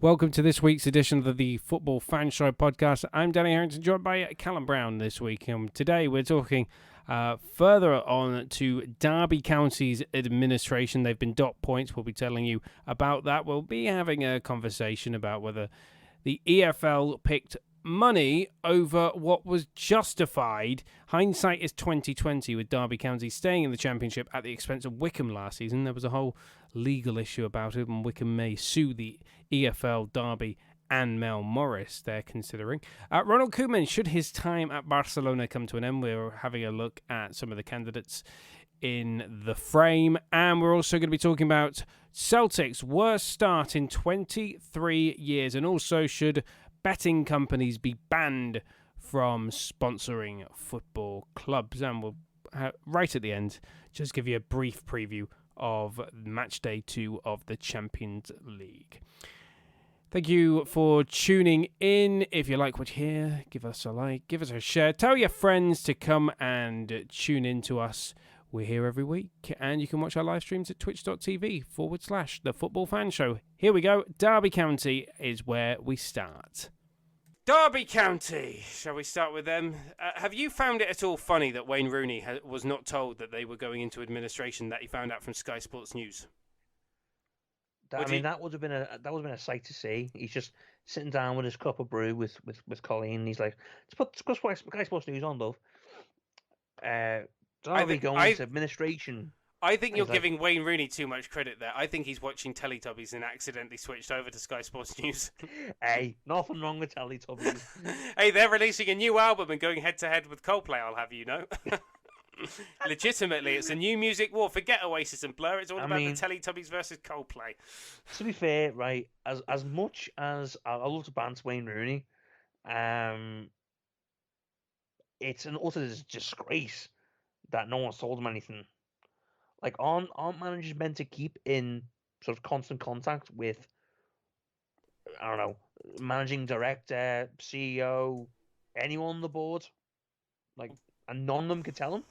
Welcome to this week's edition of the Football Fan Show podcast. I'm Danny Harrington, joined by Callum Brown this week. Today we're talking further on to Derby County's administration. They've been docked points. We'll be telling you about that. We'll be having a conversation about whether the EFL picked money over what was justified. Hindsight is 2020, with Derby County staying in the Championship at the expense of Wycombe last season. There was a whole legal issue about it, and Wycombe may sue the EFL, Derby and Mel Morris, they're considering. Ronald Koeman, should his time at Barcelona come to an end? We're having a look at some of the candidates in the frame, and we're also going to be talking about Celtic's worst start in 23 years, and also should betting companies be banned from sponsoring football clubs. And we'll, right at the end, just give you a brief preview of match day 2 of the Champions League. Thank you for tuning in. If you like what you hear, give us a like, give us a share. Tell your friends to come and tune in to us. We're here every week, and you can watch our live streams at twitch.tv/The Football Fan Show. Here we go. Derby County is where we start. Derby County. Shall we start with them? Have you found it at all funny that Wayne Rooney was not told that they were going into administration, that he found out from Sky Sports News? That would have been a sight to see. He's just sitting down with his cup of brew with Colleen. He's like, let's put Sky Sports News on, love. Derby going into administration. I think you're giving Wayne Rooney too much credit there. I think he's watching Teletubbies and accidentally switched over to Sky Sports News. Hey, nothing wrong with Teletubbies. Hey, they're releasing a new album and going head-to-head with Coldplay, I'll have you know. Legitimately, it's a new music war. Forget Oasis and Blur. It's all about the Teletubbies versus Coldplay. To be fair, right, as much as I love to bant Wayne Rooney, it's an utter disgrace that no one's told him anything. Like, aren't managers meant to keep in sort of constant contact with, I don't know, managing director, CEO, anyone on the board? Like, and none of them could tell him?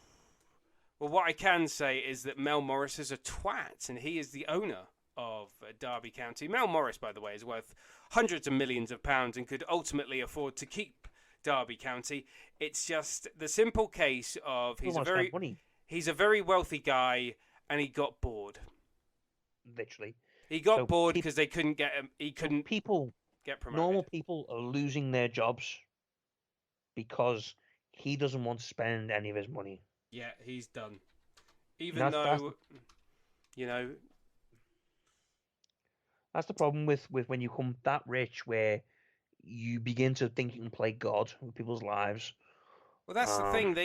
Well, what I can say is that Mel Morris is a twat, and he is the owner of Derby County. Mel Morris, by the way, is worth hundreds of millions of pounds and could ultimately afford to keep Derby County. It's just the simple case of he's a very wealthy guy, and he got bored. Literally, he got bored because they couldn't get him. He couldn't. People get promoted. Normal people are losing their jobs because he doesn't want to spend any of his money. Yeah, he's done. Even though, you know, that's the problem with when you come that rich, where you begin to think you can play God with people's lives. Well, that's the thing.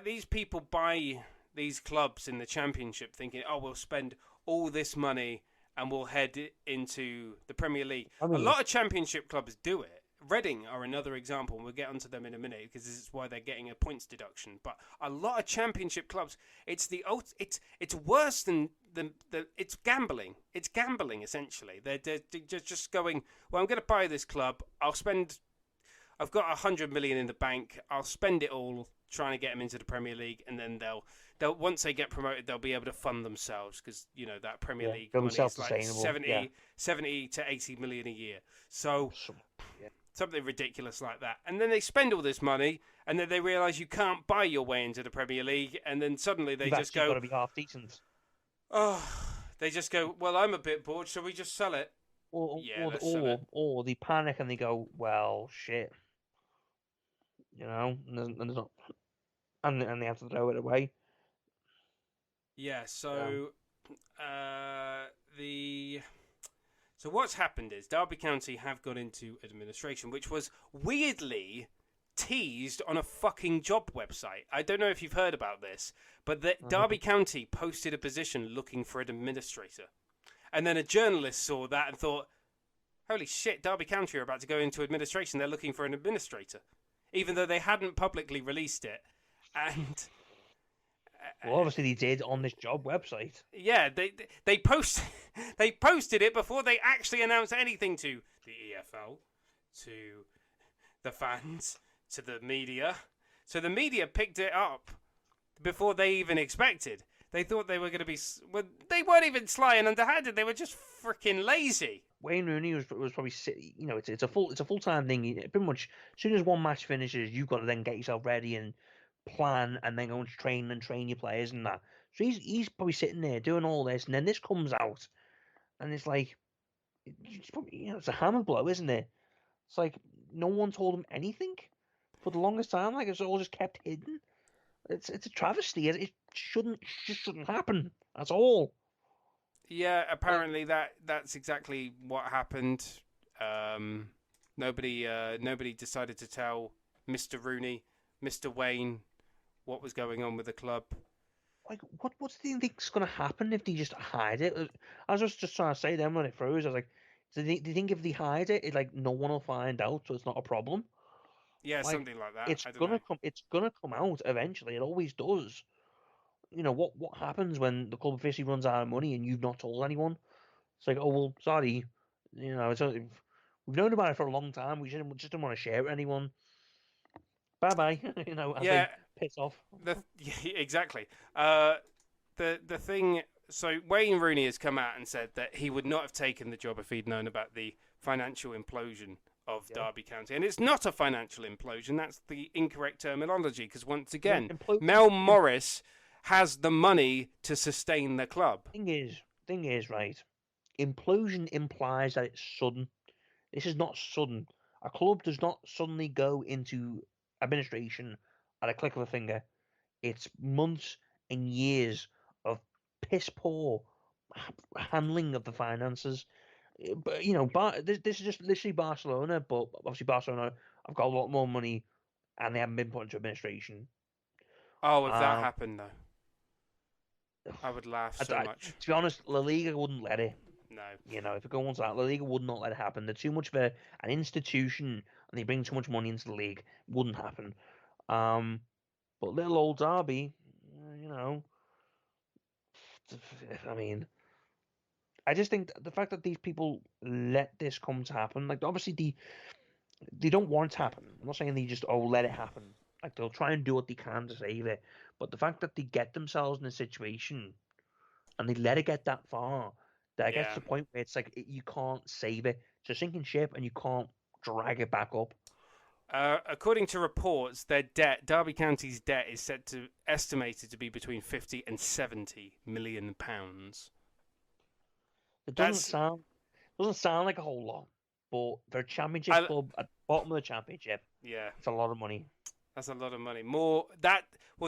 These people buy these clubs in the Championship thinking, oh, we'll spend all this money and we'll head into the Premier League. A lot of Championship clubs do it. Reading are another example, and we'll get onto them in a minute because this is why they're getting a points deduction. But a lot of Championship clubs, it's worse than it's gambling. It's gambling essentially. They're just going, well, I'm going to buy this club. I've got 100 million in the bank. I'll spend it all trying to get them into the Premier League, and then they'll once they get promoted, they'll be able to fund themselves because you know that Premier League money is like 70 to 80 million a year. So something ridiculous like that, and then they spend all this money, and then they realise you can't buy your way into the Premier League, and then suddenly they just go, got to be half decent. Oh, they just go, well, I'm a bit bored. Shall we just sell it? Or they panic and they go, well, shit. You know, and they have to throw it away. Yeah. So, So what's happened is Derby County have gone into administration, which was weirdly teased on a fucking job website. I don't know if you've heard about this, but Derby County posted a position looking for an administrator, and then a journalist saw that and thought, "Holy shit! Derby County are about to go into administration. They're looking for an administrator." Even though they hadn't publicly released it. And well, obviously they did on this job website. Yeah, they posted it before they actually announced anything to the EFL, to the fans, to the media. So the media picked it up before they even expected. They thought they were going to be... Well, they weren't even sly and underhanded. They were just freaking lazy. Wayne Rooney was probably it's a full-time thing. Pretty much as soon as one match finishes, you've got to then get yourself ready and plan, and then go and train your players and that. So he's probably sitting there doing all this, and then this comes out, and it's like it's probably, it's a hammer blow, isn't it? It's like no one told him anything for the longest time. Like it's all just kept hidden. It's a travesty. It just shouldn't happen at all. Yeah, Like, apparently that's exactly what happened. Nobody decided to tell Mr. Rooney, Mr. Wayne, what was going on with the club. what do you think's going to happen if they just hide it? I was just trying to say then when it froze, I was like, do you think if they hide it, like no one will find out, so it's not a problem? Yeah, Like something like that. I don't know. it's gonna come out eventually. It always does. What happens when the club officially runs out of money and you've not told anyone? It's like, oh well, sorry, we've known about it for a long time. We just didn't want to share it with anyone. Bye bye. As Yeah, they piss off. yeah, exactly. The thing. So Wayne Rooney has come out and said that he would not have taken the job if he'd known about the financial implosion of Derby County, and it's not a financial implosion. That's the incorrect terminology because once again, Mel Morris has the money to sustain the club. Thing is, right? Implosion implies that it's sudden. This is not sudden. A club does not suddenly go into administration at a click of a finger. It's months and years of piss poor handling of the finances. But this is just literally Barcelona. But obviously, Barcelona have got a lot more money, and they haven't been put into administration. Oh, if that happened though, I would laugh so much. To be honest, La Liga wouldn't let it. No. If it goes on that, La Liga would not let it happen. They're too much of an institution, and they bring too much money into the league. Wouldn't happen. But little old Derby, I mean, I just think the fact that these people let this come to happen, like obviously they don't want it to happen. I'm not saying they just let it happen. Like they'll try and do what they can to save it, but the fact that they get themselves in a situation and they let it get that far, that it gets to the point where it's like you can't save it. It's a sinking ship, and you can't drag it back up. According to reports, their debt, Derby County's debt, is estimated to be between 50 and 70 million pounds. It doesn't sound like a whole lot, but they're a championship club at the bottom of the championship. Yeah, it's a lot of money. That's a lot of money.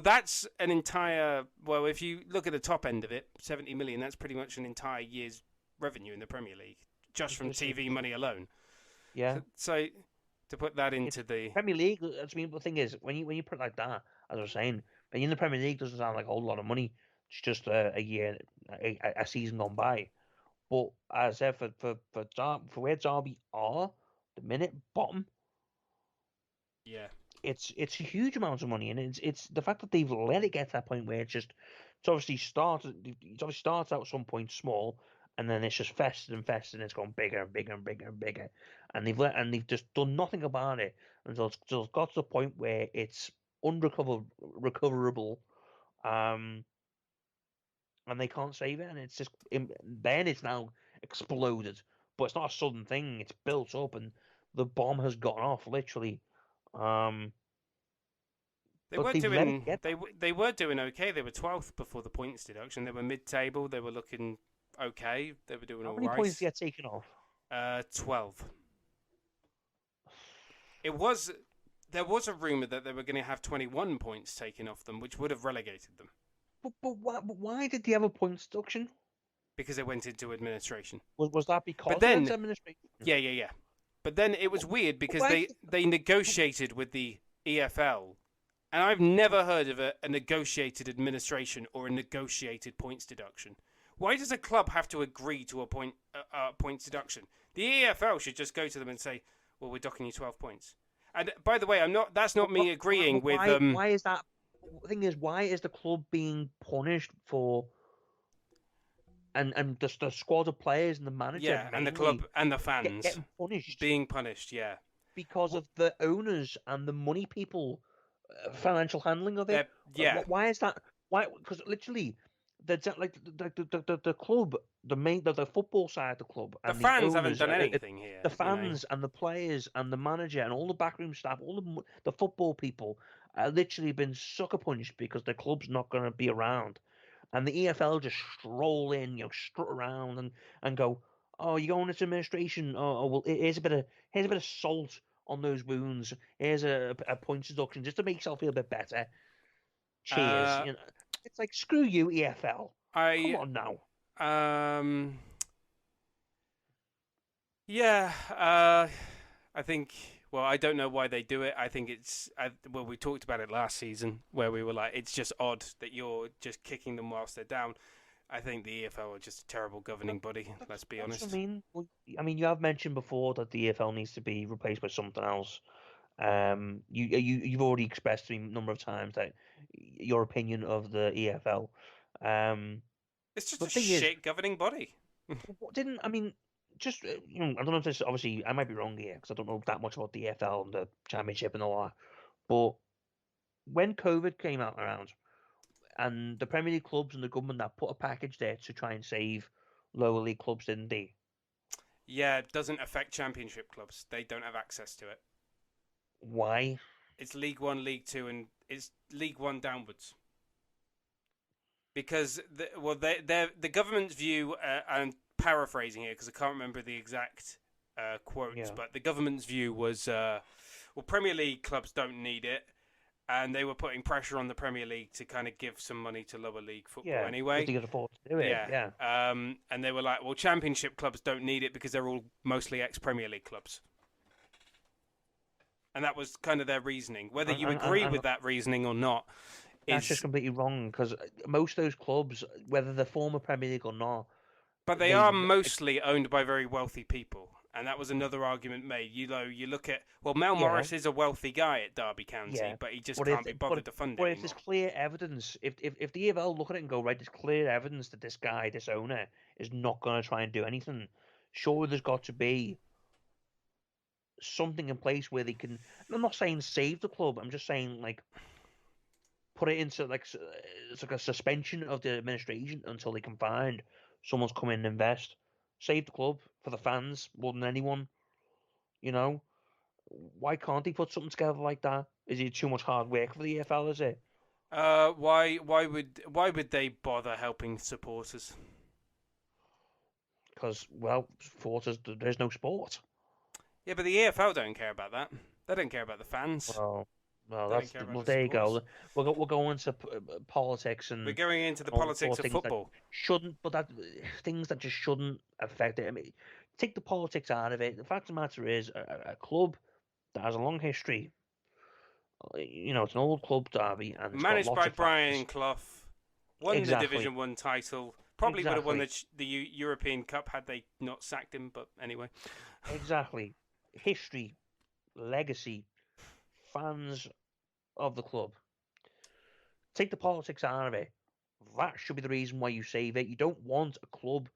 That's an entire. Well, if you look at the top end of it, 70 million. That's pretty much an entire year's revenue in the Premier League, just from TV money alone. Yeah. So to put that into the Premier League, the thing is, when you put it like that, as I was saying, being in the Premier League doesn't sound like a whole lot of money. It's just a year, a season gone by. But as I said, for where Derby are, the minute bottom, yeah, it's a huge amount of money, and it's the fact that they've let it get to that point where it's obviously started out at some point small, and then it's just festered and festered, and it's gone bigger and bigger and bigger and bigger, and they've just done nothing about it until it's got to the point where it's recoverable, and they can't save it, and it's just then it's now exploded. But it's not a sudden thing; it's built up, and the bomb has gone off literally. They were doing they were doing okay. They were 12th before the points deduction. They were mid-table. They were looking okay. They were doing all right. How many points did you get taken off? 12. There was a rumor that they were going to have 21 points taken off them, which would have relegated them. But why did they have a points deduction? Because they went into administration. Was that because of administration? Yeah. But then it was weird because they negotiated with the EFL, and I've never heard of a negotiated administration or a negotiated points deduction. Why does a club have to agree to a points deduction? The EFL should just go to them and say, "Well, we're docking you 12 points." And by the way, that's not me agreeing with. Why is that? The thing is, why is the club being punished for? And the squad of players and the manager, and the club and the fans getting punished, being punished, because of the owners and the money people, financial handling of it. Yeah. Why is that? Why? Because literally, the club, the football side of the club The and the fans haven't owners, done anything here, the you know. fans and the players and the manager and all the backroom staff, all the football people, are literally been sucker punched because their club's not going to be around, and the EFL just stroll in, strut around and go, oh, you going into administration? Well, here's a bit of salt on those wounds. Here's a points deduction just to make yourself feel a bit better. Cheers. Uh, It's like screw you, EFL. Come I on now. um yeah, I think. Well, I don't know why they do it. I think well, we talked about it last season where we were like, it's just odd that you're just kicking them whilst they're down. I think the EFL are just a terrible governing body. Let's be That's what I honest. mean. Well, I mean, you have mentioned before that the EFL needs to be replaced by something else. You've already expressed to me a number of times that your opinion of the EFL. Um, It's just but a the thing is, shit governing body. what didn't I mean? Just I don't know if this obviously I might be wrong here because I don't know that much about the EFL and the Championship and all that. But when COVID came out around and the Premier League clubs and the government that put a package there to try and save lower league clubs, didn't they? Yeah, it doesn't affect championship clubs. They don't have access to it. Why? It's League One, League Two, and it's League One downwards. Because the government's view, I'm paraphrasing here because I can't remember the exact quotes, Yeah. but the government's view was, well, Premier League clubs don't need it, and they were putting pressure on the Premier League to kind of give some money to lower league football Yeah, because anyway. they could afford to do it. Yeah. Yeah. And they were like, well, Championship clubs don't need it because they're all mostly ex-Premier League clubs. And that was kind of their reasoning. Whether you agree And with that reasoning or not that's just is... completely wrong because most of those clubs, whether they're former Premier League or not, But they they are mostly owned by very wealthy people. And that was another argument made. You know, you look at... Well, Mel yeah, Morris is a wealthy guy at Derby County, yeah. but he just But can't be bothered to fund it but if there's anymore. clear evidence, if the EFL look at it and go, right, there's clear evidence that this guy, this owner, is not going to try and do anything, surely there's got to be something in place where they can. I'm not saying save the club. I'm just saying like put it into like it's like a suspension of the administration until they can find someone's come in and invest. Save the club for the fans more than anyone. You know, why can't they put something together like that? Is it too much hard work for the EFL? Is it? Why would they bother helping supporters? Because well, sport is there's no sport. Yeah, but the EFL don't care about that. They don't care about the fans. Well, well, They don't that's care about well. the There you supporters. go. We'll go into politics We're and going into the all politics sort of of things that football. shouldn't, but that things that just shouldn't affect it. I mean, take the politics out of it. The fact of the matter is, a club that has a long history. It's an old club, Derby, and it's got Managed lots by of Brian fans. Clough, won the Exactly, Division One title. Probably would have won exactly, the European Cup had they not sacked him. But anyway, exactly. History, legacy, fans of the club. Take the politics out of it. That should be the reason why you save it. You don't want a club.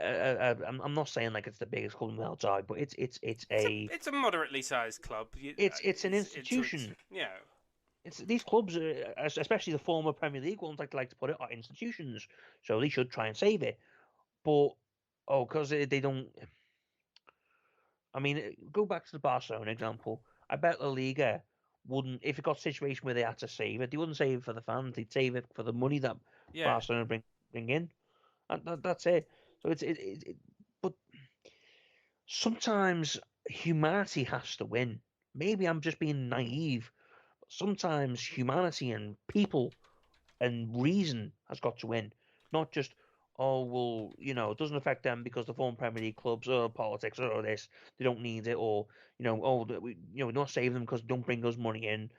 I'm not saying like it's the biggest club in the outside, but it's a moderately sized club. it's an institution. Yeah. It's these clubs, especially the former Premier League ones, like to put it, are institutions, so they should try and save it. But because they don't. I mean, go back to the Barcelona example. I bet La Liga wouldn't, if it got a situation where they had to save it, they wouldn't save it for the fans. They'd save it for the money that Yeah. Barcelona bring in, and that's it. So but sometimes humanity has to win. Maybe I'm just being naive. Sometimes humanity and people and reason has got to win, not just well, it doesn't affect them because the former Premier League clubs or politics or this they don't need it, or we're not saving them because they don't bring us money in,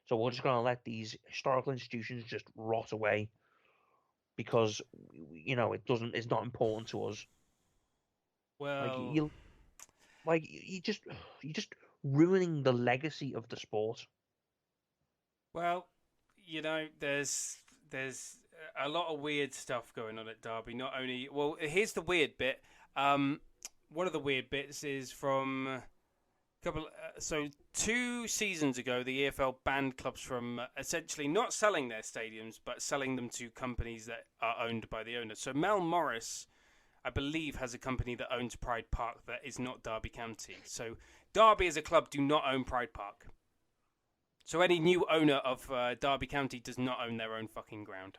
so we're just gonna let these historical institutions just rot away because it's not important to us. Like Well, you, you just ruining the legacy of the sport. well, there's a lot of weird stuff going on at Derby. Not only, well, here's the weird bit. One of the weird bits is from so 2 seasons ago, the EFL banned clubs from essentially not selling their stadiums, but selling them to companies that are owned by the owners. So Mel Morris I believe, has a company that owns Pride Park that is not Derby County. So Derby as a club do not own Pride Park. So any new owner of Derby County does not own their own fucking ground.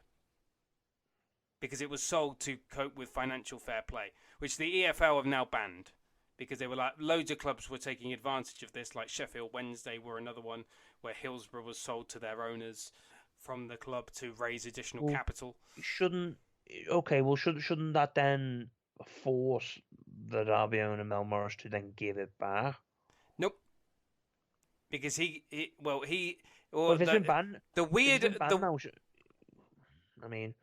Because it was sold to cope with financial fair play, which the EFL have now banned. Because they were like, loads of clubs were taking advantage of this, like Sheffield Wednesday were another one, where Hillsborough was sold to their owners from the club to raise additional capital. Shouldn't that then force the Derby owner Mel Morris to then give it back? Nope. Because if it's been banned, now, I mean,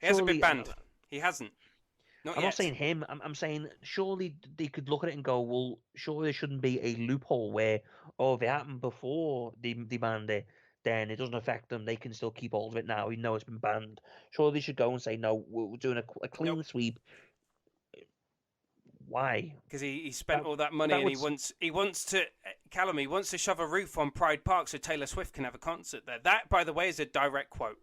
he hasn't been banned. He hasn't. I'm not saying him. I'm saying surely they could look at it and go, well, surely there shouldn't be a loophole where, if it happened before they banned it, then it doesn't affect them. They can still keep hold of it now, even though it's been banned. Surely they should go and say, no, we're doing a clean sweep. Why? Because he spent all that money and he wants to shove a roof on Pride Park so Taylor Swift can have a concert there. That, by the way, is a direct quote.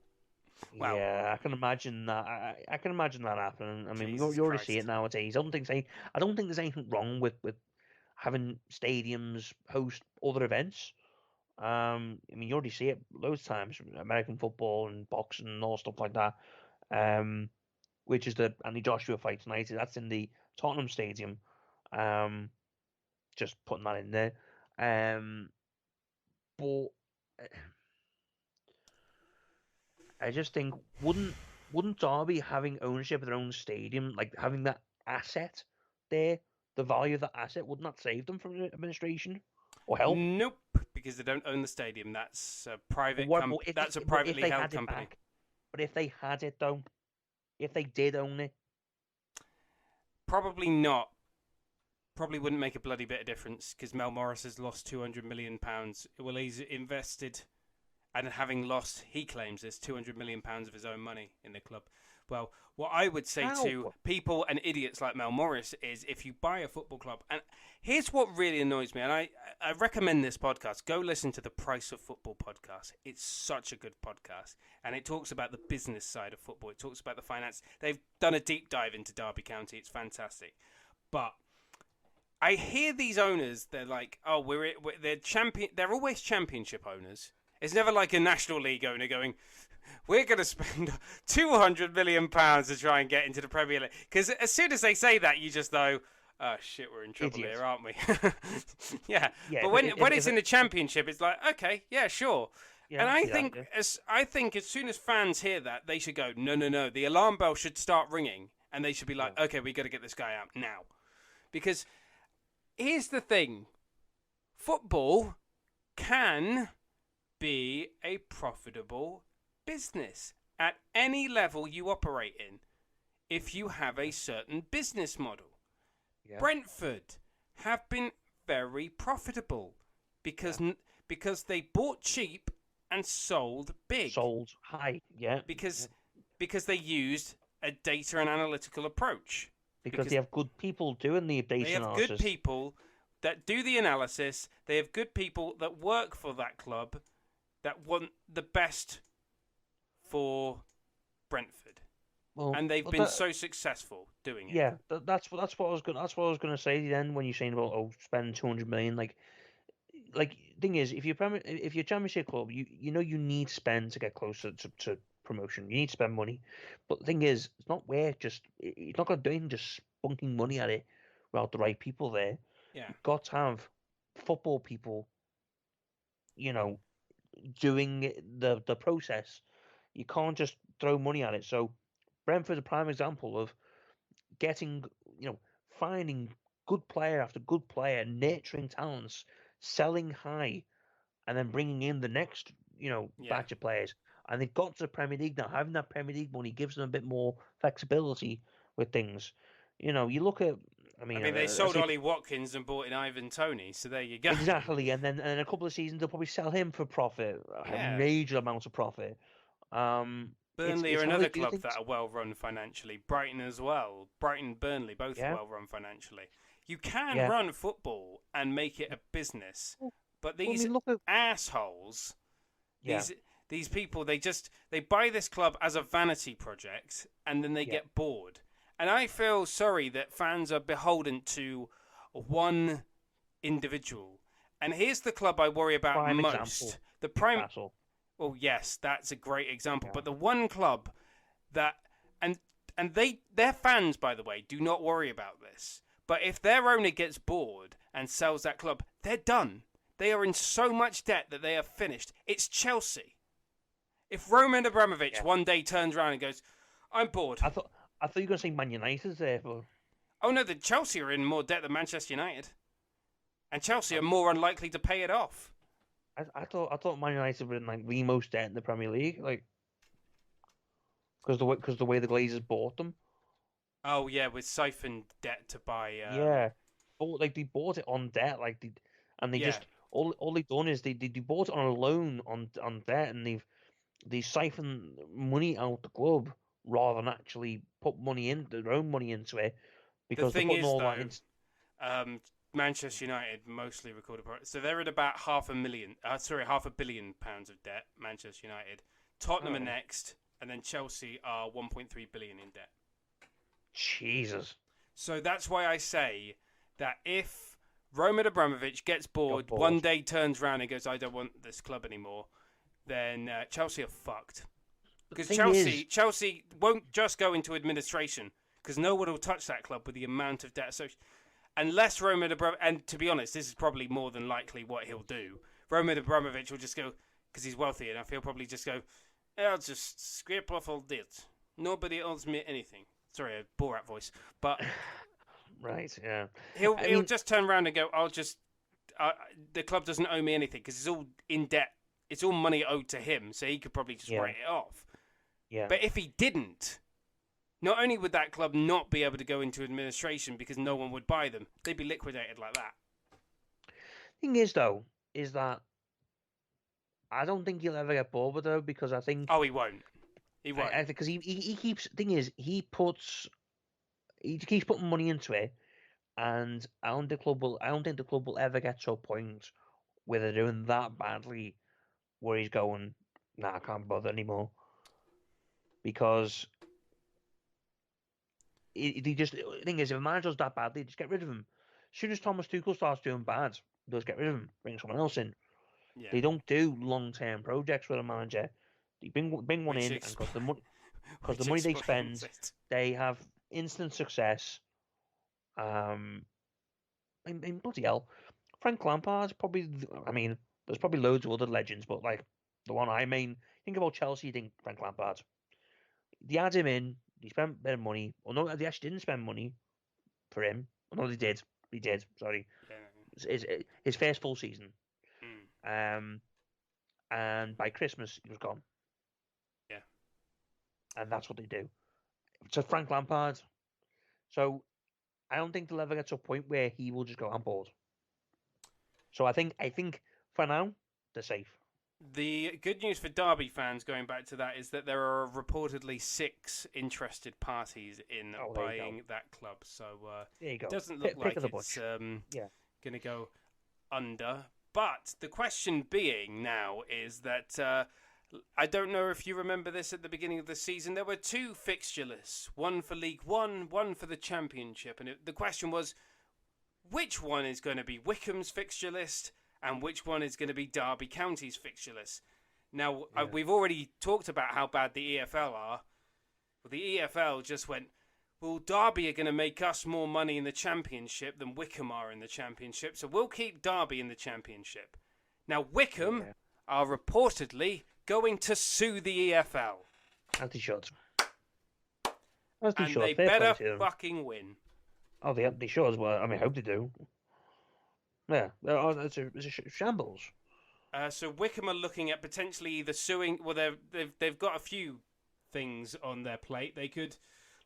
Wow. Yeah, I can imagine that. I can imagine that happening. I mean, you already see it nowadays. I don't think there's anything wrong with having stadiums host other events. I mean, you already see it loads of times. American football and boxing and all stuff like that. Which is the Andy Joshua fight tonight. That's in the Tottenham Stadium. Just putting that in there. But I just think wouldn't Derby having ownership of their own stadium, like having that asset there, the value of that asset, wouldn't that save them from administration or help? Nope, because they don't own the stadium. That's a private company. That's a privately held company. But if they had it though, if they did own it, probably not. Probably wouldn't make a bloody bit of difference because Mel Morris has lost £200 million. Well, he's invested. And having lost, he claims, there's £200 million of his own money in the club. Well, what I would say to people and idiots like Mel Morris is if you buy a football club, and here's what really annoys me, and I recommend this podcast. Go listen to the Price of Football podcast. It's such a good podcast. And it talks about the business side of football. It talks about the finance. They've done a deep dive into Derby County. It's fantastic. But I hear these owners, they're like, they're champion. They're always championship owners. It's never like a National League owner going, we're going to spend £200 million to try and get into the Premier League. Because as soon as they say that, you just know, oh, shit, we're in trouble here, aren't we? yeah. But when it's in the Championship, it's like, okay, yeah, sure. Yeah, and I think as soon as fans hear that, they should go, no. The alarm bell should start ringing. And they should be like, okay, we got to get this guy out now. Because here's the thing. Football can be a profitable business at any level you operate in if you have a certain business model. Yeah. Brentford have been very profitable because they bought cheap and sold big. Sold high, yeah. Because they used a data and analytical approach. Because they have good people doing the data analysis. They have good people that do the analysis. They have good people that work for that club that want the best for Brentford, and they've been so successful doing it. Yeah, that's what I was going. That's what I was going to say then when you're saying about spending 200 million. Like thing is, if you're a Championship club, you know you need spend to get closer to promotion. You need to spend money, but the thing is, it's not where you're not going to do anything just spunking money at it without the right people there. Yeah, you've got to have football people, doing the process. You can't just throw money at it. So Brentford's a prime example of getting, finding good player after good player, nurturing talents, selling high, and then bringing in the next, batch of players. And they've got to the Premier League now. Having that Premier League money gives them a bit more flexibility with things. You look at. I mean, they sold Ollie Watkins and bought in Ivan Toney, so there you go. Exactly, and then in a couple of seasons they'll probably sell him for profit, a major amount of profit. Burnley are another club that are well run financially. Brighton as well. Brighton, Burnley, both well run financially. You can run football and make it a business, but these assholes, these people, they buy this club as a vanity project, and then they get bored. And I feel sorry that fans are beholden to one individual. And here's the club I worry about Prime most. example, The prime. Newcastle. Well, yes, that's a great example. Yeah. But the one club that and their fans, by the way, do not worry about this. But if their owner gets bored and sells that club, they're done. They are in so much debt that they are finished. It's Chelsea. If Roman Abramovich one day turns around and goes, "I'm bored," I thought you were going to say Man United there, but oh no, the Chelsea are in more debt than Manchester United, and Chelsea are more unlikely to pay it off. I thought Man United were in like the most debt in the Premier League, like because the way the Glazers bought them. Oh yeah, with siphoned debt to buy. Yeah, they bought it on debt, and they Yeah. just all they've done is they bought it on a loan on debt, and they siphoned money out the club rather than actually put their own money into it, because The thing they're putting is, all though, that into. Manchester United mostly recorded profit, so they're at about half a billion pounds of debt. Manchester United, Tottenham are next, and then Chelsea are 1.3 billion in debt. Jesus. So that's why I say that if Roman Abramovich gets bored, one day turns around and goes, "I don't want this club anymore," then Chelsea are fucked. Because Chelsea won't just go into administration, because no one will touch that club with the amount of debt associated. Unless Roman Abramovich, and to be honest, this is probably more than likely what he'll do. Roman Abramovich will just go, because he's wealthy enough, he'll probably just go, "I'll just scrape off all debt. Nobody owes me anything." Sorry, a Borat voice. But right, yeah. He'll just turn around and go, "I'll just the club doesn't owe me anything because it's all in debt. It's all money owed to him, so he could probably just write it off." Yeah. But if he didn't, not only would that club not be able to go into administration because no one would buy them, they'd be liquidated like that. Thing is, though, is that I don't think he'll ever get bored with it, because I think. Oh, he won't. He won't. Because he keeps. Thing is, he keeps putting money into it, and I don't think the club will ever get to a point where they're doing that badly, where he's going, "Nah, I can't bother anymore," because the thing is, if a manager does that badly, just get rid of him. As soon as Thomas Tuchel starts doing bad, just get rid of him, bring someone else in. Yeah. They don't do long-term projects with a manager. They bring one in, and because the money they spend, they have instant success. In bloody hell, Frank Lampard's probably. I mean, there's probably loads of other legends, but like the one I mean, think about Chelsea. Think Frank Lampard. They had him in. They spent a bit of money. Or no, they actually didn't spend money for him. Oh, no, they did. They did. Sorry, his first full season. And by Christmas he was gone. Yeah. And that's what they do. So Frank Lampard. So I don't think they'll ever get to a point where he will just go, "I'm bored." So I think for now they're safe. The good news for Derby fans, going back to that, is that there are reportedly 6 interested parties in buying that club. So there you go. It doesn't look like it's going to go under. But the question being now is that I don't know if you remember this at the beginning of the season. There were 2 fixture lists, one for League One, one for the Championship. And the question was, which one is going to be Wycombe's fixture list and which one is going to be Derby County's fixture list? Now, we've already talked about how bad the EFL are. Well, the EFL just went, "Well, Derby are going to make us more money in the Championship than Wycombe are in the Championship, so we'll keep Derby in the Championship." Now, Wycombe are reportedly going to sue the EFL. As they should. And they better fucking win. Oh, they should as well. I mean, I hope they do. Yeah, it's a shambles. So Wycombe are looking at potentially either suing. Well, they've got a few things on their plate. They could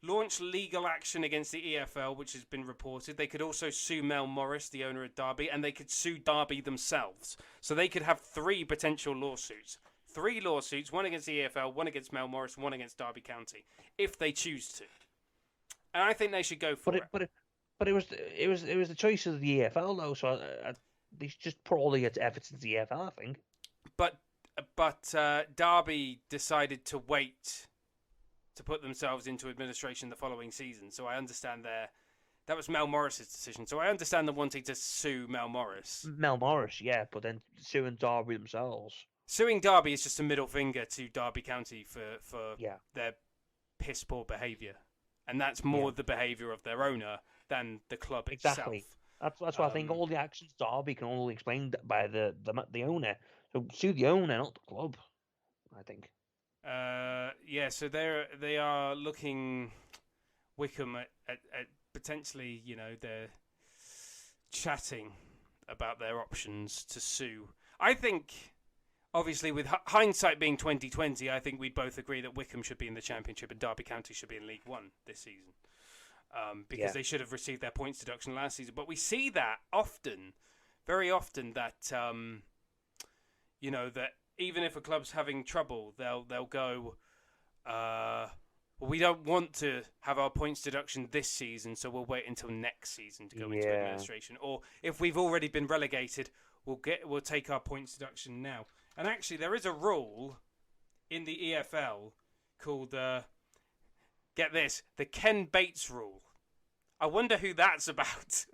launch legal action against the EFL, which has been reported. They could also sue Mel Morris, the owner of Derby, and they could sue Derby themselves. So they could have 3 potential lawsuits. 3 lawsuits, one against the EFL, one against Mel Morris, one against Derby County, if they choose to. And I think they should go for it. But it was the choice of the EFL though, so they just put all the efforts into the EFL, I think. But Derby decided to wait to put themselves into administration the following season. So I understand that was Mel Morris's decision. So I understand them wanting to sue Mel Morris. Mel Morris, yeah, but then suing Derby themselves. Suing Derby is just a middle finger to Derby County for their piss poor behaviour, and that's more the behaviour of their owner than the club Exactly. itself. That's why I think all the actions Derby can only explain by the owner. So sue the owner, not the club. I think. So they are looking Wycombe at potentially, they're chatting about their options to sue. I think, obviously, with hindsight being 2020, I think we both agree that Wycombe should be in the Championship and Derby County should be in League One this season, because they should have received their points deduction last season. But we see that often, very often, that that even if a club's having trouble, they'll go, we don't want to have our points deduction this season, so we'll wait until next season to go into administration. Or if we've already been relegated, we'll take our points deduction now. And actually, there is a rule in the EFL called, get this, the Ken Bates rule. I wonder who that's about.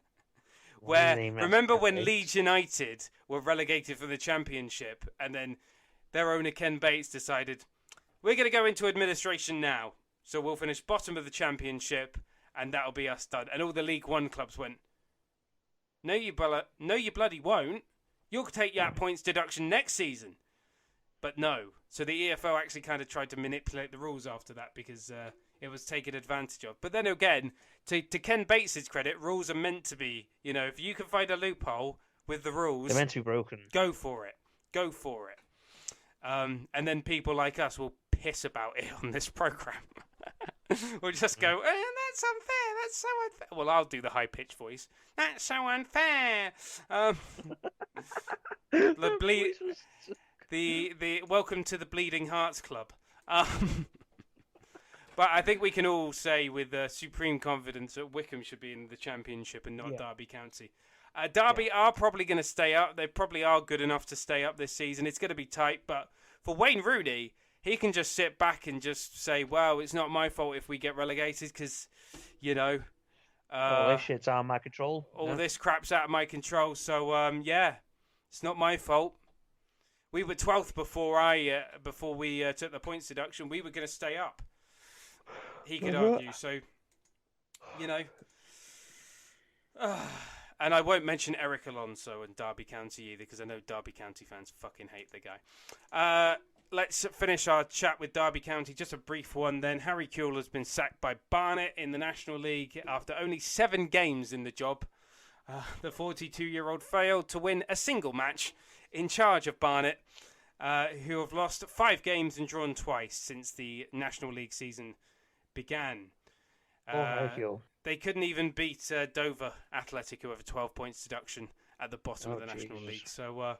Where, remember when Leeds United were relegated from the Championship, and then their owner Ken Bates decided, we're going to go into administration now, so we'll finish bottom of the Championship, and that'll be us done. And all the League One clubs went, no, you bloody won't. You'll take your points deduction next season. But no. So the EFL actually kind of tried to manipulate the rules after that because it was taken advantage of. But then again, to Ken Bates' credit, rules are meant to be, if you can find a loophole with the rules, they're meant to be broken. Go for it. Go for it. And then people like us will piss about it on this programme. We'll just go, that's unfair, that's so unfair. Well, I'll do the high-pitched voice. That's so unfair. The welcome to the Bleeding Hearts Club. But I think we can all say with supreme confidence that Wycombe should be in the Championship and not Derby County. Derby are probably going to stay up. They probably are good enough to stay up this season. It's going to be tight, but for Wayne Rooney, he can just sit back and just say, well, it's not my fault if we get relegated because, all this shit's out of my control. All this crap's out of my control. So, it's not my fault. We were 12th before we took the points deduction. We were going to stay up. He could argue. So, and I won't mention Eric Alonso and Derby County either because I know Derby County fans fucking hate the guy. Let's finish our chat with Derby County. Just a brief one then. Harry Kewell has been sacked by Barnet in the National League after only 7 games in the job. The 42-year-old failed to win a single match in charge of Barnet, who have lost 5 games and drawn twice since the National League season began. They couldn't even beat Dover Athletic, who have a 12 points deduction at the bottom of the National League. So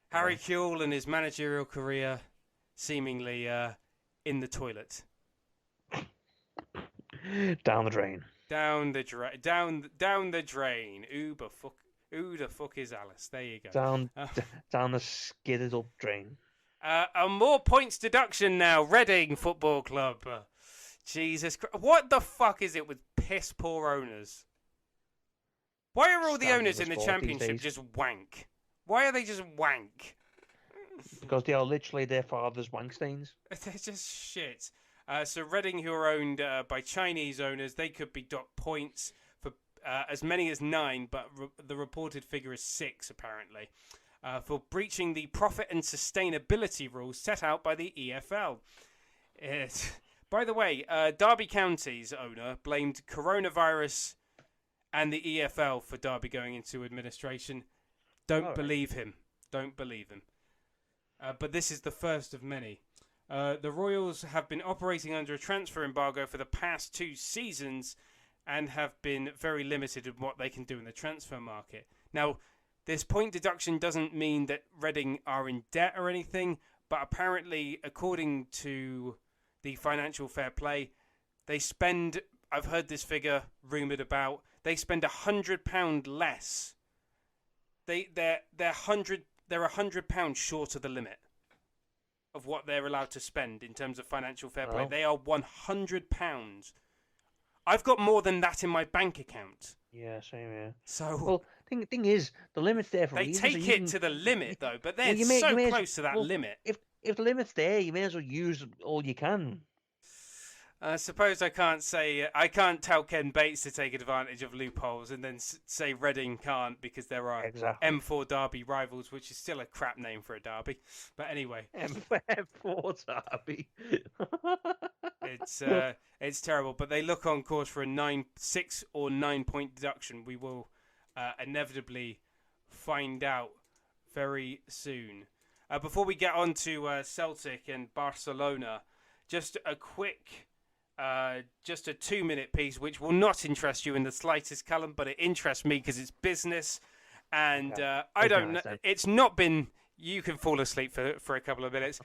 Harry Kewell and his managerial career seemingly in the toilet. Down the drain. Down the drain. Who the fuck is Alice? There you go. Down the skidded up drain. A more points deduction now. Reading Football Club. Jesus Christ. What the fuck is it with piss poor owners? Why are all the owners in the Championship just wank? Why are they just wank? Because they are literally their father's wank stains. They're just shit. So Reading, who are owned by Chinese owners, they could be docked points for as many as 9, but the reported figure is 6, apparently, for breaching the profit and sustainability rules set out by the EFL. By the way, Derby County's owner blamed coronavirus and the EFL for Derby going into administration. Don't believe him. Don't believe him. But this is the first of many. The Royals have been operating under a transfer embargo for the past 2 seasons and have been very limited in what they can do in the transfer market. Now, this point deduction doesn't mean that Reading are in debt or anything, but apparently, according to the Financial Fair Play, they spend, I've heard this figure rumoured about, they spend £100 less. They're £100 short of the limit. of what they're allowed to spend in terms of financial fair play. Oh. They are £100. I've got more than that in my bank account. Yeah, same here. So Well, thing is, the limit's there for a they reason. take so it to the limit, though, but they're you so may close to that limit. If the limit's there, you may as well use all you can. I suppose I can't tell Ken Bates to take advantage of loopholes and then say Reading can't because there are Exactly. M4 derby rivals, which is still a crap name for a derby. But anyway, M4 derby. it's terrible. But they look on course for a 6 or 9 point deduction. We will inevitably find out very soon. Before we get on to Celtic and Barcelona, just a quick. Just a 2-minute piece, which will not interest you in the slightest, Callum, but it interests me because it's business, and I don't know. It's not been. You can fall asleep for a couple of minutes.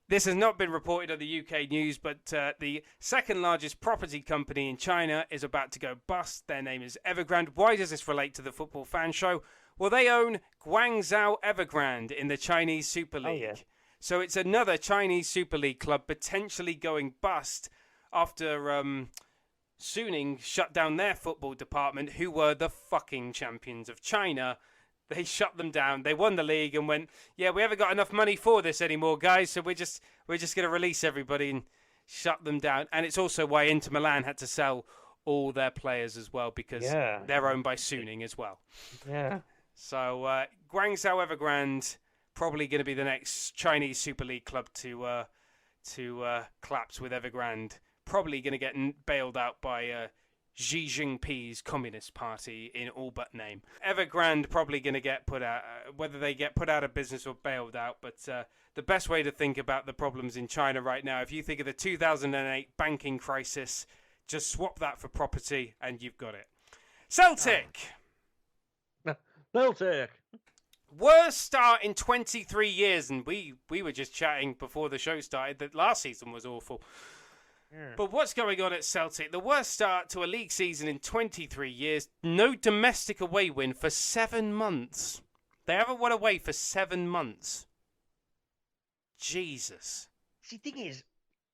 This has not been reported on the UK news, but the second largest property company in China is about to go bust. Their name is Evergrande. Why does this relate to the Football Fan Show? Well, they own Guangzhou Evergrande in the Chinese Super League. Yeah. So it's another Chinese Super League club potentially going bust after Suning shut down their football department, who were the fucking champions of China. They shut them down. They won the league and went, yeah, we haven't got enough money for this anymore, guys. So we're just going to release everybody and shut them down. And it's also why Inter Milan had to sell all their players as well because they're owned by Suning as well. Yeah. So Guangzhou Evergrande probably going to be the next Chinese Super League club to collapse with Evergrande. Probably going to get bailed out by Xi Jinping's Communist Party in all but name. Evergrande probably going to get put out, whether they get put out of business or bailed out. But the best way to think about the problems in China right now, if you think of the 2008 banking crisis, just swap that for property and you've got it. Celtic! Celtic! Worst start in 23 years, and we were just chatting before the show started that last season was awful. Yeah. But what's going on at Celtic? The worst start to a league season in 23 years. No domestic away win for 7 months. They haven't won away for 7 months. Jesus. See, the thing is,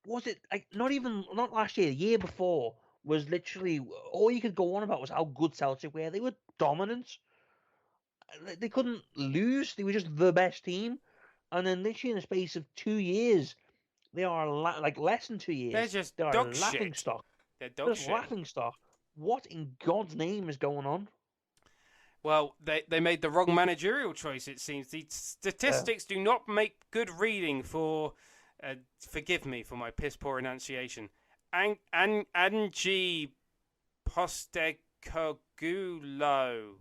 was it not last year, the year before was literally all you could go on about was how good Celtic were. They were dominant. They couldn't lose. They were just the best team. And then literally in the space of 2 years, they are less than 2 years. They're just they are dog laughing shit. stock. They're dog shit. Laughing stock. What in God's name is going on? Well, they made the wrong managerial choice, it seems. The statistics do not make good reading for... forgive me for my piss-poor enunciation. Angie Postecoglou.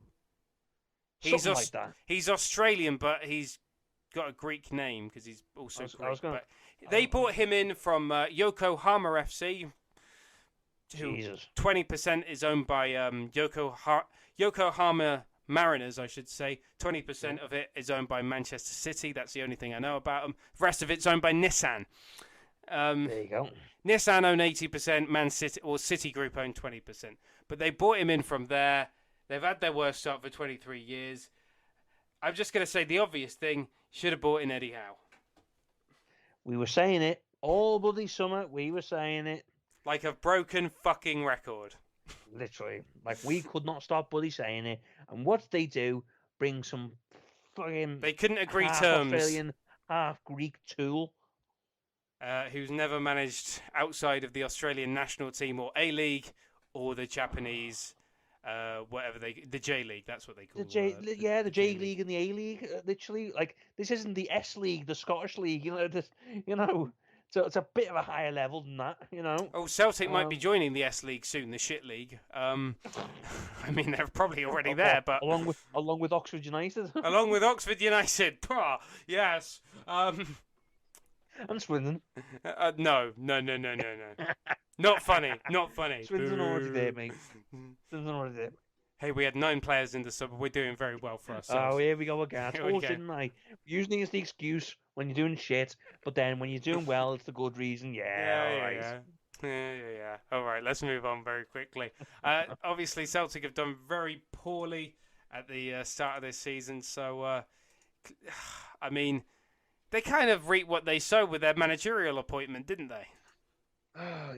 Something like that. He's Australian, but he's got a Greek name because he's also Greek. But they brought him in from Yokohama FC. Jesus. 20% is owned by Yokohama Mariners, I should say. 20% of it is owned by Manchester City. That's the only thing I know about them. The rest of it's owned by Nissan. There you go. Nissan own 80%, Man City or Citigroup own 20%. But they bought him in from there. They've had their worst start for 23 years. I'm just going to say the obvious thing. Should have bought in Eddie Howe. We were saying it all bloody summer. We were saying it. Like a broken fucking record. Literally. Like, we could not stop bloody saying it. And what did they do? Bring some fucking... They couldn't agree half terms. Australian, half Greek tool. Who's never managed outside of the Australian national team or A-League or the Japanese... the J League, that's what they call it. The J League and the A League, literally. Like, this isn't the S League, the Scottish League, so it's a bit of a higher level than that, Oh, Celtic might be joining the S League soon, the shit league. I mean, they're probably already there, but along with Oxford United, along with Oxford United, yes. And Swindon. No. Not funny. Swindon already there, mate. Swindon already there. Hey, we had 9 players in the sub. We're doing very well for ourselves. Oh, here we go again. I told you, didn't I? Using it as the excuse when you're doing shit, but then when you're doing well, it's the good reason. Yeah. All right, let's move on very quickly. Obviously, Celtic have done very poorly at the start of this season. So, I mean, They kind of reap what they sow with their managerial appointment, didn't they?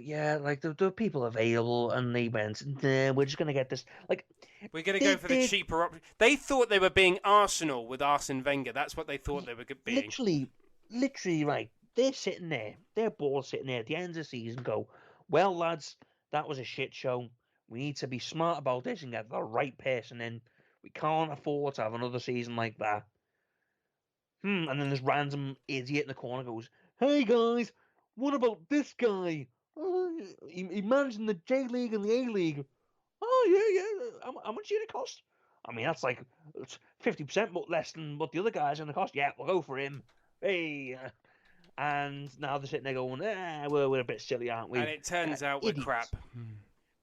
Yeah, like there were people available, and they went, "Nah, we're just gonna get this." Like We're going to go for the they cheaper option. They thought they were being Arsenal with Arsene Wenger. That's what they thought they were being. literally, right? They're sitting there, they're bored sitting there at the end of the season. Go, well, lads, that was a shit show. We need to be smart about this and get the right person in. We can't afford to have another season like that. And then this random idiot in the corner goes, "Hey guys, what about this guy? He managed in the J League and the A League. Oh yeah. How much did it cost? I mean, that's like 50% less than what the other guys in the cost. Yeah, we'll go for him. Hey, and now they're sitting there going, we're a bit silly, aren't And we? it turns out we're Idiots. crap.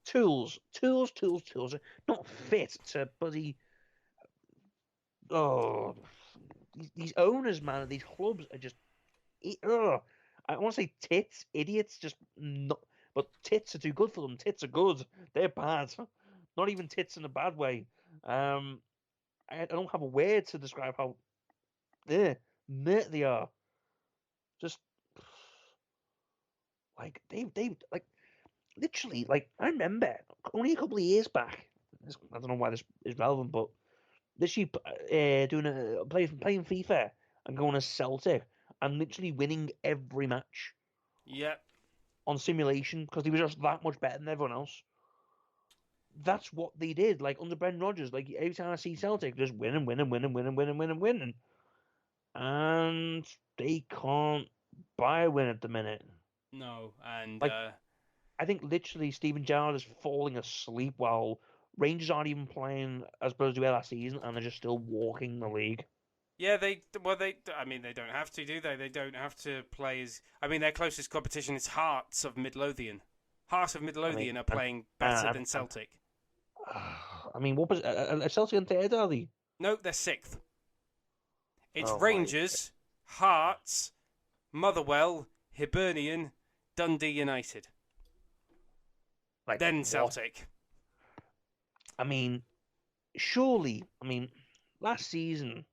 Tools, not fit to bloody. Oh, these owners, man, these clubs are just. I want to say tits, idiots, just not. But tits are too good for them. Tits are good. They're bad. Not even tits in a bad way. I don't have a word to describe how net they are. Just like they like literally like I remember only a couple of years back. I don't know why this is relevant, but literally doing playing FIFA and going to Celtic and literally winning every match Yep. on simulation because he was just that much better than everyone else. That's what they did. Like under Brendan Rodgers, like every time I see Celtic, just winning, and they can't buy a win at the minute. No, and Like I think literally Steven Gerrard is falling asleep while Rangers aren't even playing as opposed to last season, and they're just still walking the league. yeah, I mean, they don't have to, do they? They don't have to play as. I mean, their closest competition is Hearts of Midlothian. Hearts of I mean, Midlothian are playing better than Celtic. I mean, what was Celtic and third, are they? No, they're sixth. It's Oh my! Rangers, Hearts, Motherwell, Hibernian, Dundee United. Like Then what? Celtic. I mean, surely. I mean, last season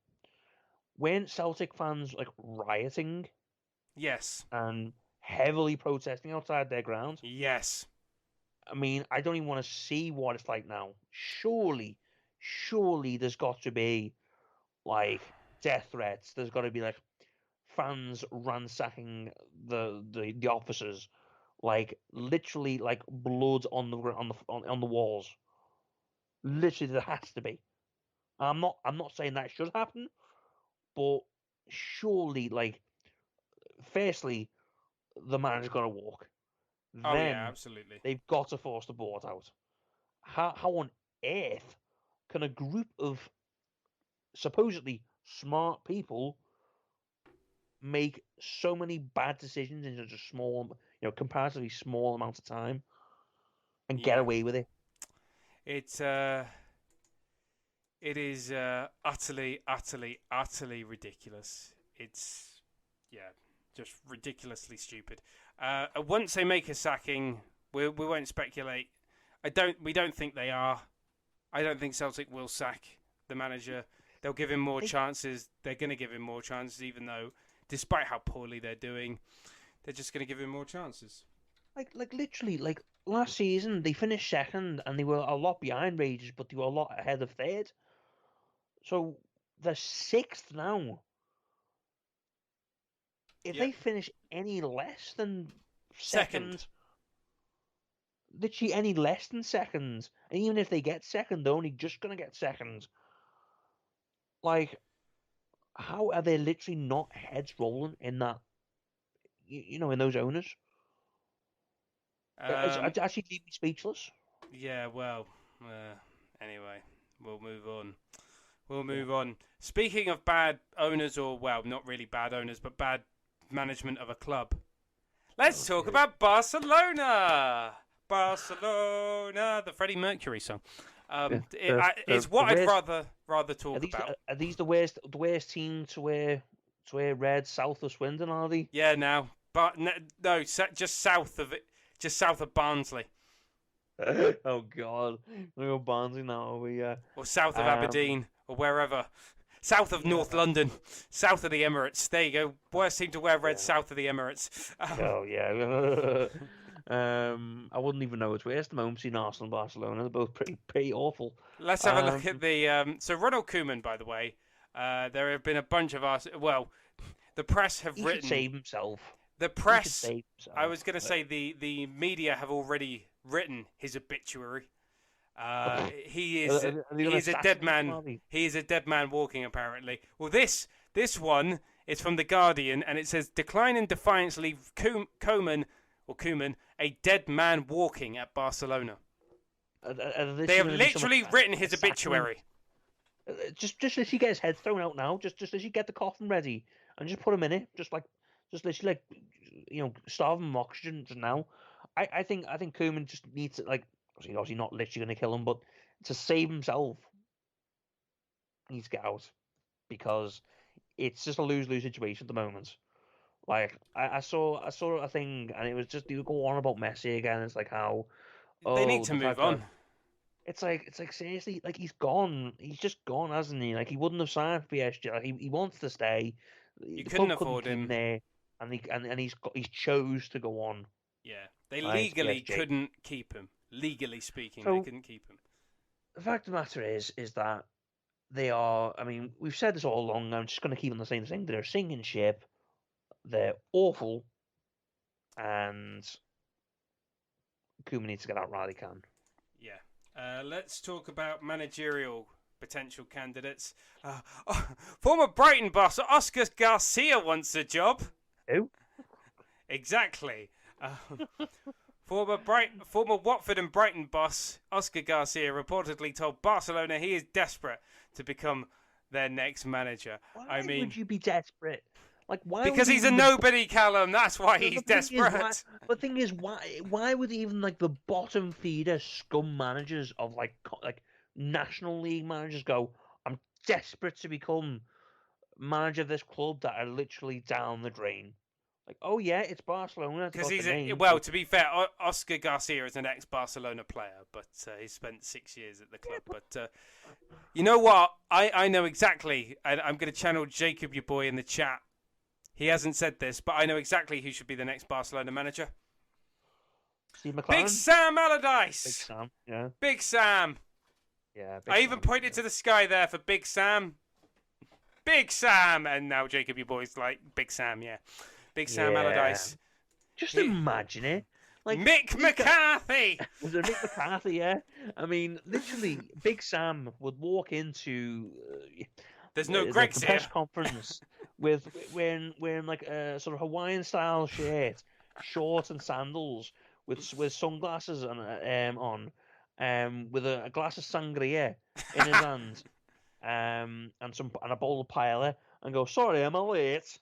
weren't Celtic fans like rioting Yes. and heavily protesting outside their grounds? Yes. I mean, I don't even want to see what it's like now. Surely there's got to be like death threats. There's got to be like fans ransacking the officers, like literally like blood on the on the walls. Literally, there has to be. I'm not saying that should happen, but surely, like, firstly, the manager's got to walk. Oh, yeah, Then absolutely. they've got to force the board out. How on earth can a group of supposedly smart people make so many bad decisions in such a small, comparatively small amount of time and get Yeah. away with it? It's it is utterly ridiculous. It's yeah, just ridiculously stupid. Once they make a sacking, we won't speculate. We don't think they are. I don't think Celtic will sack the manager. They'll give him more They chances. They're going to give him more chances, even though, despite how poorly they're doing, they're just going to give him more chances. like literally like last season they finished second and they were a lot behind Rangers, but they were a lot ahead of third. So they're sixth now. If Yep. they finish any less than Second. second, literally any less than second, and even if they get second, they're only just gonna get second. Like, how are they literally not heads rolling in that? In those owners, Um, it actually leave me speechless. yeah, well, uh, anyway, we'll move on. We'll Yeah. move on. Speaking of bad owners, or, well, not really bad owners, but bad management of a club, let's talk Okay. about Barcelona. Barcelona, the Freddie Mercury song. Yeah. It's The what I'd worst. rather Are talk these about. are these the worst team to wear red south of Swindon? Are they? Yeah, now, but no, just south of it, just south of Barnsley, Oh God, we go Barnsley now. We or south of um Aberdeen, or wherever. south of North London, south of the Emirates. There you go. Worst team to wear red, south of the Emirates. Oh yeah. I wouldn't even know which way at the moment. Between Arsenal and Barcelona, they're both pretty awful. Let's have a look at the. So Ronald Koeman, by the way, there have been a bunch of the press have He written. should save himself. The press. Save himself. I was going to say the media have already written his obituary. He is a dead man. He is a dead man walking, apparently. Well, this one is from the Guardian, and it says decline and defiance leave Koeman, a dead man walking at Barcelona. They have literally written his obituary. Just as he gets his head thrown out now, just as you get the coffin ready, and just put him in it, just literally starve him of oxygen just now. I think Koeman just needs to, like, obviously not literally going to kill him, but to save himself, he needs to get out, because it's just a lose-lose situation at the moment. Like, I saw a thing, and it was just, you go on about Messi again. It's like how they need to move on. It's like seriously, like, he's gone. He's just gone, hasn't he? Like, he wouldn't have signed for PSG. Like, he wants to stay. You couldn't afford him there, and he's chose to go on. Yeah, they legally couldn't keep him. Legally speaking, they couldn't keep him. The fact of the matter is that they are. I mean, we've said this all along. I'm just going to keep on the same thing. They're a sinking ship. They're awful, and Koeman needs to get out while he can. Yeah. Let's talk about managerial potential candidates. Former Brighton boss Oscar Garcia wants a job. Who? Exactly. Former Watford and Brighton boss Oscar Garcia reportedly told Barcelona he is desperate to become their next manager. Why would you be desperate? Like, why? Because he's a nobody, Callum. That's why he's desperate. The thing is, why would even, like, the bottom feeder scum managers of like National League managers go, I'm desperate to become manager of this club that are literally down the drain? Like, oh yeah, it's Barcelona. Because to be fair, Oscar Garcia is an ex-Barcelona player, but he spent 6 years at the club. But you know what? I know exactly. I'm going to channel Jacob, your boy, in the chat. He hasn't said this, but I know exactly who should be the next Barcelona manager. Steve McLaren? Big Sam Allardyce. Big Sam, yeah. Big Sam. Yeah. I even pointed to the sky there for Big Sam. Big Sam. And now Jacob, your boy's like, Big Sam, yeah. Big Sam Allardyce. Just imagine it. Like, Mick McCarthy. Was it Mick McCarthy, yeah? I mean, literally, Big Sam would walk into... There's no Greg's here. Press conference wearing like a sort of Hawaiian style shirt, shorts and sandals, with sunglasses on, with a glass of sangria in his hand, and a bowl of paella, and go, sorry, I'm late.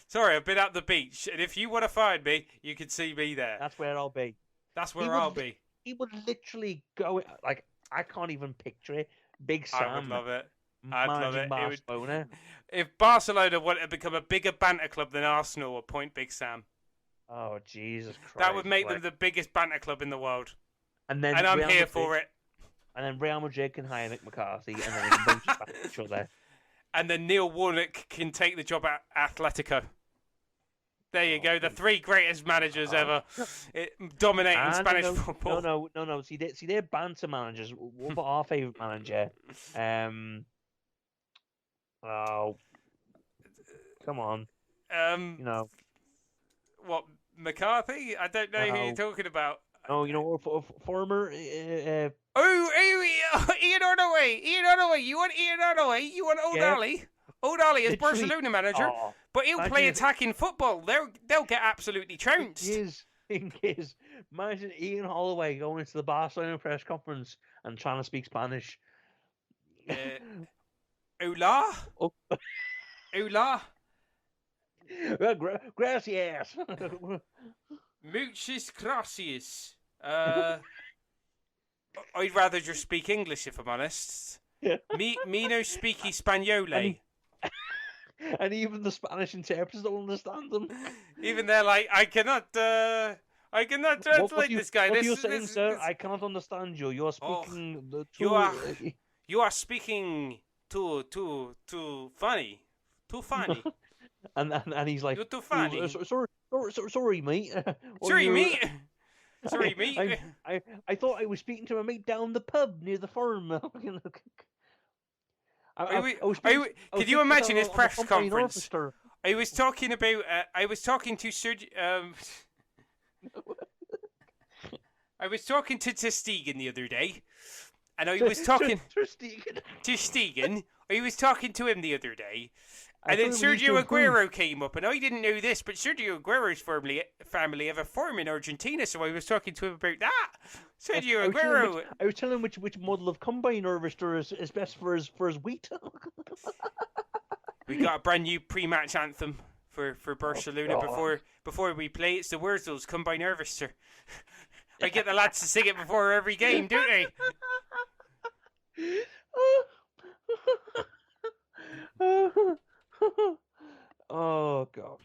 Sorry, I've been at the beach, and if you want to find me, you can see me there. That's where I'll be. That's where I'll be. He would literally go, like, I can't even picture it. Big Sam. I would love it. I'd love it. Barcelona. If Barcelona wanted to become a bigger banter club than Arsenal, appoint Big Sam. Oh, Jesus Christ. That would make them the biggest banter club in the world. And I'm here for it. And then Real Madrid can hire Mick McCarthy, and then they can both just back each other. And then Neil Warnock can take the job at Atletico. There you go, the three greatest managers ever dominating Spanish football. No. See, they're banter managers. What about our favourite manager? Oh, come on. What, McCarthy? I don't know who you're talking about. Oh, former. Ian Ordaway. You want Ian Ordaway? You want O'Donnell? O'Donnell is Barcelona manager, but he'll play attacking football. They'll get absolutely trounced. Thing is, imagine Ian Holloway going into the Barcelona press conference and trying to speak Spanish. Hola? Oh. Hola? Gracias. Muchas gracias. I'd rather just speak English, if I'm honest. Me no speak Español. And even the Spanish interpreters don't understand them. Even they're like, I cannot translate this guy. What are you saying, sir? I cannot understand you. You're speaking You are speaking too funny. Too funny. And he's like, You're too funny. Sorry, mate. Sorry, mate. Sorry, mate. I thought I was speaking to a mate down the pub near the farm. Could you imagine his press conference? I was talking about. I was talking to I was talking to Stegen the other day, and I was talking to Stegen. I was talking to him the other day, and then Sergio Aguero came up, and I didn't know this, but Sergio Aguero's family have a farm in Argentina, so I was talking to him about that. Sergio Aguero. I was telling him which model of combine harvester is best for his wheat. We got a brand new pre-match anthem for Barcelona before we play. It's the Wurzels Combine Harvester. I get the lads to sing it before every game, don't they? Oh God.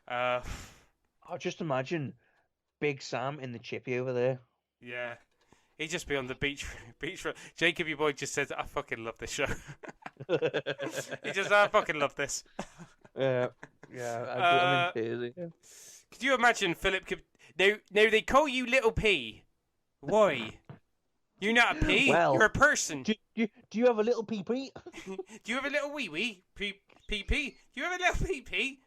Oh, just imagine Big Sam in the chippy over there. Yeah. He'd just be on the beach. Jacob, your boy, just says, I fucking love this show. He just, I fucking love this. Yeah, I'm in tears. Yeah. Could you imagine Philip could... Now they call you Little P. Why? You're not a P. Well, you're a person. Do you have a little pee-pee? Do you have a little wee-wee? Pee-pee? Do you have a little pee-pee?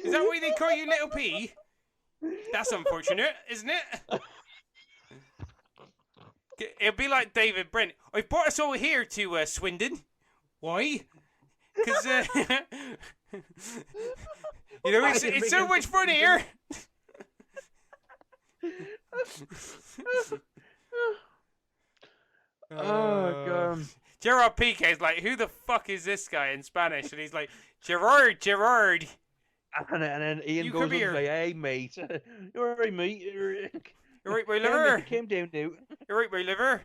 Is that why they call you Little P? That's unfortunate, isn't it? It'll be like David Brent. I've brought us all here to Swindon. Why? Because, you know, it's so much fun here. Oh, God. Gerard Piqué is like, who the fuck is this guy in Spanish? And he's like, Gerard. And then Ian goes up and like, hey, mate. You're right, mate. You're right, my liver. Came down now. You're right, my liver.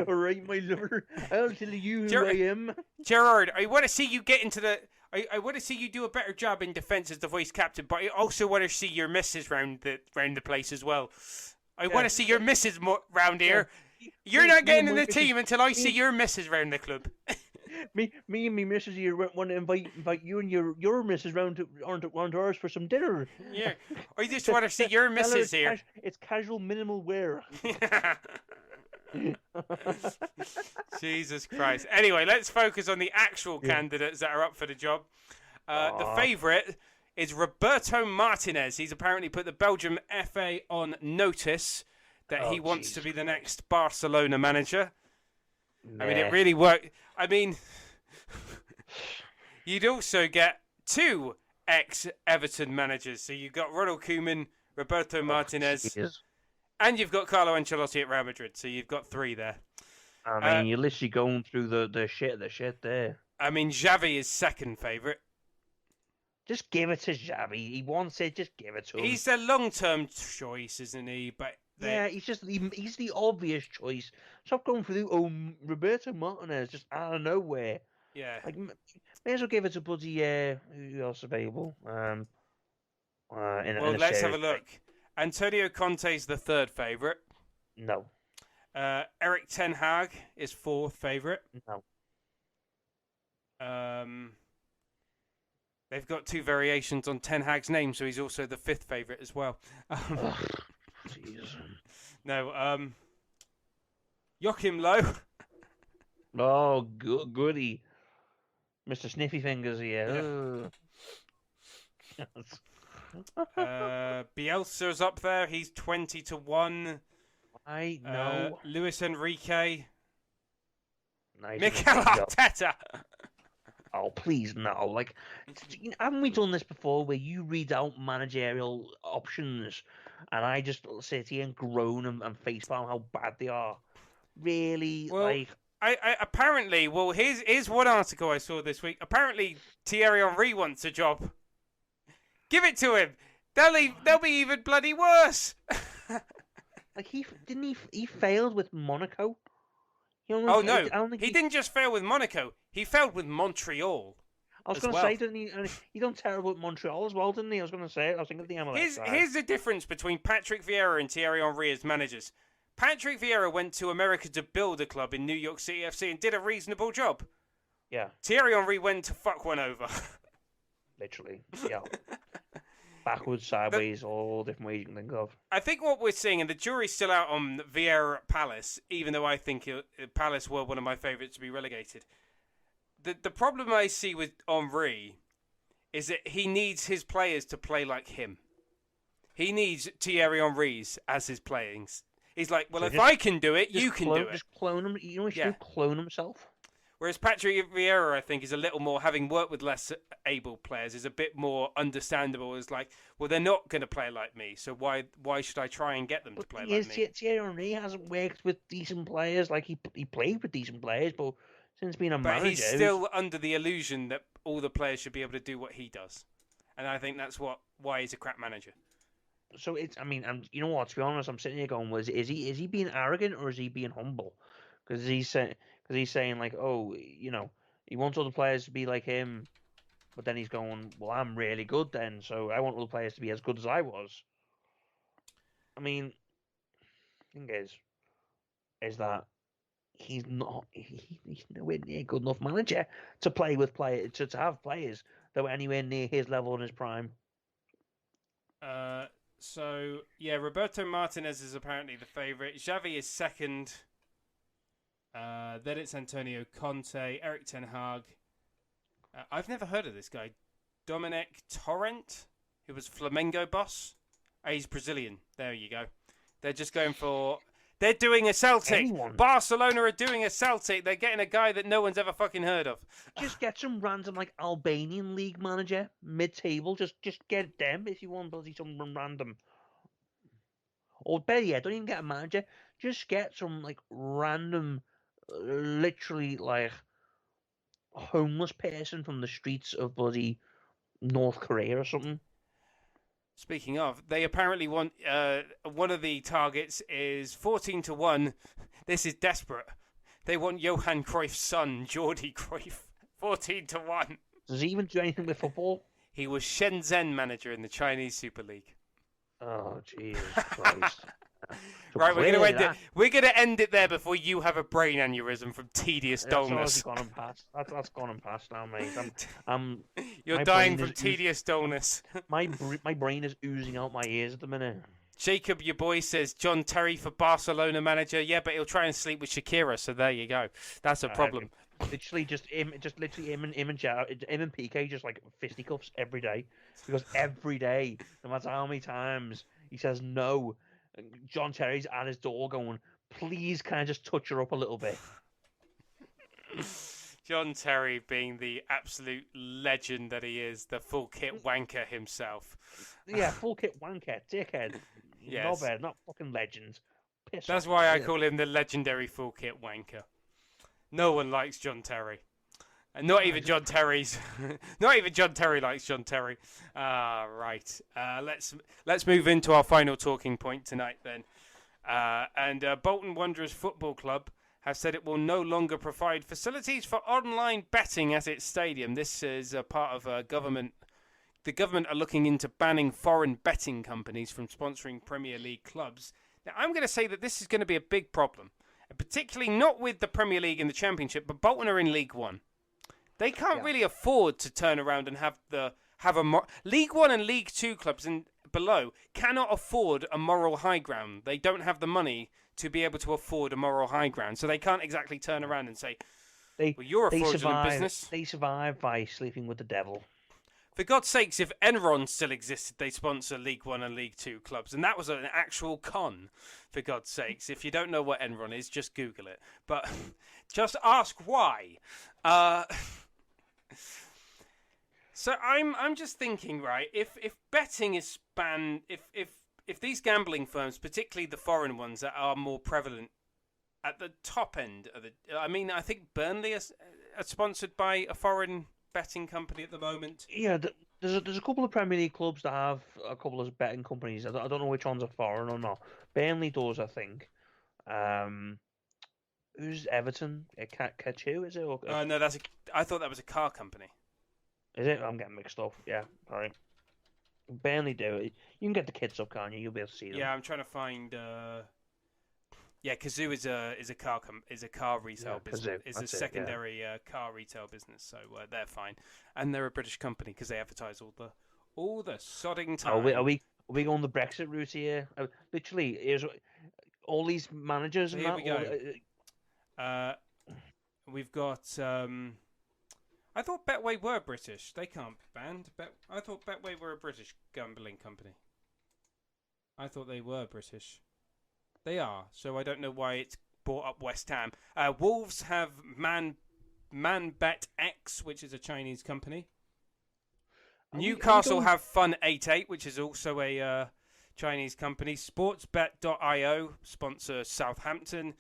All right, my liver. I'll tell you who I am. Gerard, I want to see you get into the... I want to see you do a better job in defence as the vice captain, but I also want to see your misses round the place as well. I want to see your misses round here. Yeah. You're not getting in the team until I see your misses round the club. me and me missus here want to invite you and your missus round to ours for some dinner. Yeah, I just want to see your missus here. It's casual, minimal wear. Jesus Christ. Anyway, let's focus on the actual candidates that are up for the job. The favourite is Roberto Martinez. He's apparently put the Belgium FA on notice that he wants to be the next Barcelona manager. Nah. I mean, it really worked. I mean, you'd also get two ex-Everton managers. So you've got Ronald Koeman, Roberto Martinez, and you've got Carlo Ancelotti at Real Madrid. So you've got three there. I mean, you're literally going through the shit there. I mean, Xavi is second favourite. Just give it to Xavi. He wants it. Just give it to him. He's a long-term choice, isn't he? But he's the obvious choice. Stop going through Roberto Martinez just out of nowhere. Yeah. Like, may as well give it to bloody who else available? Let's have a look. Antonio Conte's the third favourite. No. Eric Ten Hag is fourth favourite. No. They've got two variations on Ten Hag's name, so he's also the fifth favourite as well. Jeez. No, Joachim Low. Oh, goody. Mr. Sniffy Fingers here. Yeah. Bielsa's up there. He's 20-1. I know. Luis Enrique. Nice. Mikel Arteta. Oh, please, no. Like, haven't we done this before where you read out managerial options and I just sit here and groan and facepalm how bad they are? Really? Well, like... I apparently, here's one article I saw this week. Apparently, Thierry Henry wants a job. Give it to him. They'll be even bloody worse. Like, he failed with Monaco. No, he didn't just fail with Monaco. He failed with Montreal. I was going to say, didn't he? He done terrible at Montreal as well, didn't he? I was going to say, I was thinking of the MLS. Here's the difference between Patrick Vieira and Thierry Henry as managers. Patrick Vieira went to America to build a club in New York City FC and did a reasonable job. Yeah. Thierry Henry went to fuck one over. Literally. Yeah. Backwards, sideways, all different ways you can think of. I think what we're seeing, and the jury's still out on Vieira at Palace, even though I think Palace were one of my favourites to be relegated. The problem I see with Henry is that he needs his players to play like him. He needs Thierry Henry's as his playings. He's like, well, so if I can do it, you can do it. Just clone him. You know what he should do? Clone himself. Whereas Patrick Vieira, I think, is a little more, having worked with less able players, is a bit more understandable. It's like, well, they're not going to play like me, so why should I try and get them to play like me? Thierry Henry hasn't worked with decent players. Like, he played with decent players, but since being a manager... But he's still under the illusion that all the players should be able to do what he does. And I think that's why he's a crap manager. So it's, I mean, and you know what? To be honest, I'm sitting here going, is he being arrogant or is he being humble? Because he's saying like, oh, you know, he wants other players to be like him, but then he's going, well, I'm really good then, so I want other players to be as good as I was. I mean, thing is that he's nowhere near a good enough manager to play with to have players that were anywhere near his level in his prime. So, yeah, Roberto Martinez is apparently the favourite. Xavi is second. Then it's Antonio Conte, Eric Ten Hag. I've never heard of this guy. Dominic Torrent, who was Flamengo boss. He's Brazilian. There you go. They're just going for... They're doing a Celtic. Anyone. Barcelona are doing a Celtic. They're getting a guy that no one's ever fucking heard of. Just get some random, like, Albanian league manager, mid-table. Just get them if you want, bloody someone random. Or better yet, don't even get a manager. Just get some, like, random, literally, like, homeless person from the streets of bloody North Korea or something. Speaking of, they apparently want one of the targets is 14-1. This is desperate. They want Johan Cruyff's son, Jordi Cruyff, 14-1. Does he even do anything with football? He was Shenzhen manager in the Chinese Super League. Oh, Jesus Christ. Right, we're gonna end it there before you have a brain aneurysm from tedious dullness. That's gone and past now, mate. You're dying from tedious dullness. My brain is oozing out my ears at the minute. Jacob, your boy, says John Terry for Barcelona manager. Yeah, but he'll try and sleep with Shakira. So there you go. That's a problem. Literally, him and PK just like fisticuffs every day, because every day, no matter how many times he says no, John Terry's at his door going, please, can I just touch her up a little bit? John Terry being the absolute legend that he is, the full kit wanker himself. Yeah, full kit wanker, dickhead. Yes. Knobhead, not fucking legend. That's why I call him the legendary full kit wanker. No one likes John Terry. And not even John Terry's. Not even John Terry likes John Terry. Right. Let's move into our final talking point tonight then. And Bolton Wanderers Football Club have said it will no longer provide facilities for online betting at its stadium. This is a part of a government. The government are looking into banning foreign betting companies from sponsoring Premier League clubs. Now, I'm going to say that this is going to be a big problem, particularly not with the Premier League and the Championship, but Bolton are in League One. They can't really afford to turn around and have League One and League Two clubs and below cannot afford a moral high ground. They don't have the money to be able to afford a moral high ground, so they can't exactly turn around and say, "Well, you're a fraudulent business." They survive by sleeping with the devil. For God's sakes, if Enron still existed, they sponsor League One and League Two clubs, and that was an actual con. For God's sakes, if you don't know what Enron is, just Google it. But just ask why. So I'm just thinking, right? If betting is banned, if these gambling firms, particularly the foreign ones that are more prevalent at the top end of I think Burnley are sponsored by a foreign betting company at the moment. Yeah, there's a couple of Premier League clubs that have a couple of betting companies. I don't know which ones are foreign or not. Burnley does, I think. Who's Everton? Kachu, is it? Or, no, I thought that was a car company. Is it? I'm getting mixed up. Yeah, sorry. Burnley do it. You can get the kids up, can't you? You'll be able to see them. Yeah, I'm trying to find. Yeah, Kazoo is a car retail business. Kazoo, It's a that's it, secondary car retail business, so they're fine, and they're a British company because they advertise all the sodding time. Are we going the Brexit route here? Literally, is all these managers So and here that. we go. We've got. I thought Betway were British. They can't be banned. I thought Betway were a British gambling company. I thought they were British. They are. So I don't know why it's brought up West Ham. Wolves have ManBet X, which is a Chinese company. Newcastle have Fun88, which is also a Chinese company. Sportsbet.io sponsor Southampton.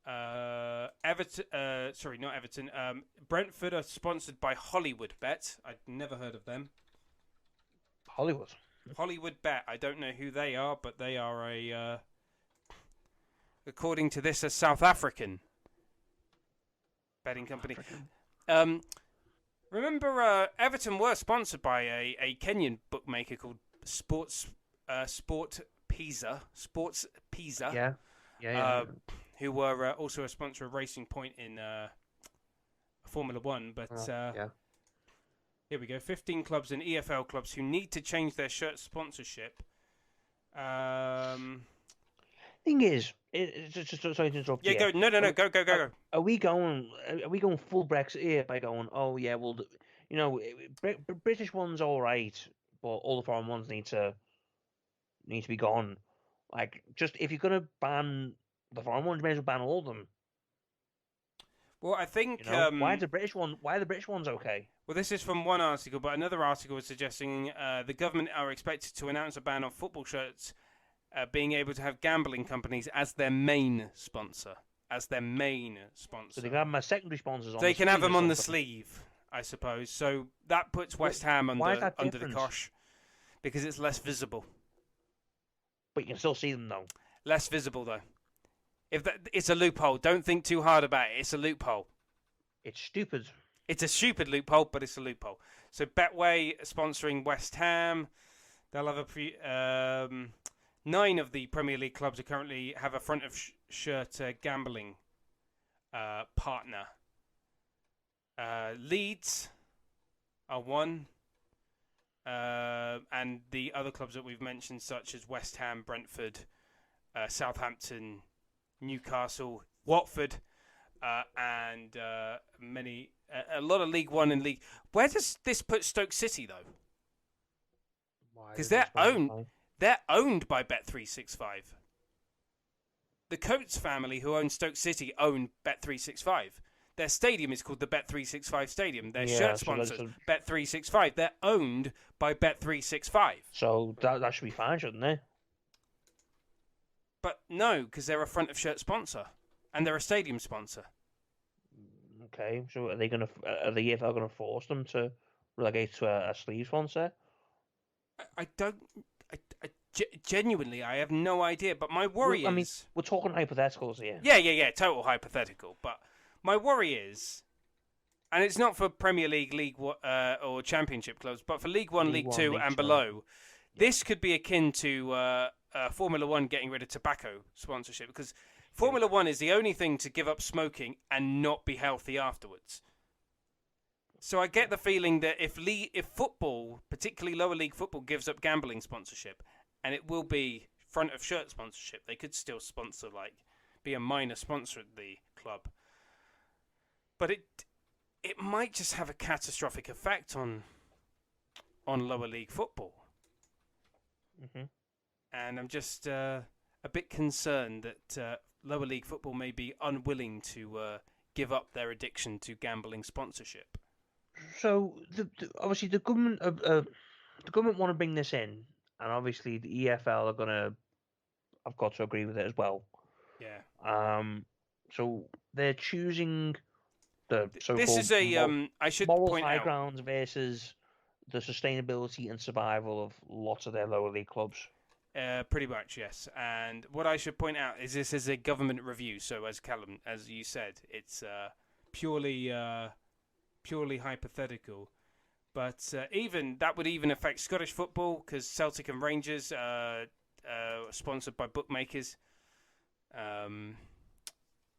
Everton, not Everton. Brentford are sponsored by Hollywood Bet. I'd never heard of them. Hollywood Bet. I don't know who they are, but they are according to this, a South African betting company. Remember, Everton were sponsored by a Kenyan bookmaker called Sport Pisa. Yeah. Who were also a sponsor of Racing Point in Formula One. But here we go. 15 clubs and EFL clubs who need to change their shirt sponsorship. Thing is, just sorry to interrupt. Yeah, go. No. Go. Are we going full Brexit here by going? Oh yeah, well, British ones all right, but all the foreign ones need to be gone. Like, just if you're gonna ban the foreign ones, you may as well ban all of them. Well, I think why are the British ones okay? Well, this is from one article, but another article is suggesting the government are expected to announce a ban on football shirts being able to have gambling companies as their main sponsor. So they can have them as secondary sponsors. They can have them on the sleeve, I suppose. So that puts West Ham under the cosh because it's less visible. But you can still see them though. Less visible though. It's a loophole. Don't think too hard about it. It's a loophole. It's stupid. It's a stupid loophole, but it's a loophole. So Betway sponsoring West Ham. They'll have 9 of the Premier League clubs currently have a front of shirt gambling partner. Leeds are one. And the other clubs that we've mentioned, such as West Ham, Brentford, Southampton, Newcastle, Watford, and a lot of League One and League. Where does this put Stoke City though? Because they're owned by Bet365. The Coates family, who own Stoke City, own Bet365. Their stadium is called the Bet365 Stadium. Their shirt sponsors, Bet365. They're owned by Bet365. So that should be fine, shouldn't they? But no, because they're a front of shirt sponsor, and they're a stadium sponsor. Okay, so are the EFL going to force them to relegate to a sleeve sponsor? I genuinely, I have no idea. But my worry is... I mean, we're talking hypotheticals here. Yeah, total hypothetical. But my worry is, and it's not for Premier League, or Championship clubs, but for League One, League Two, and below, this could be akin to Formula One getting rid of tobacco sponsorship, because Formula One is the only thing to give up smoking and not be healthy afterwards. So I get the feeling that if football, particularly lower league football, gives up gambling sponsorship, and it will be front of shirt sponsorship, they could still sponsor, be a minor sponsor at the club. But it might just have a catastrophic effect on lower league football. Mm-hmm. And I'm just a bit concerned that lower league football may be unwilling to give up their addiction to gambling sponsorship. So obviously the government want to bring this in, and obviously the EFL are gonna. I've got to agree with it as well. Yeah. So they're choosing the so-called this is I should moral point high out grounds versus the sustainability and survival of lots of their lower league clubs. Pretty much, yes. And what I should point out is this is a government review. So as Callum, as you said, it's purely hypothetical. But even that would even affect Scottish football, because Celtic and Rangers are sponsored by bookmakers. Um,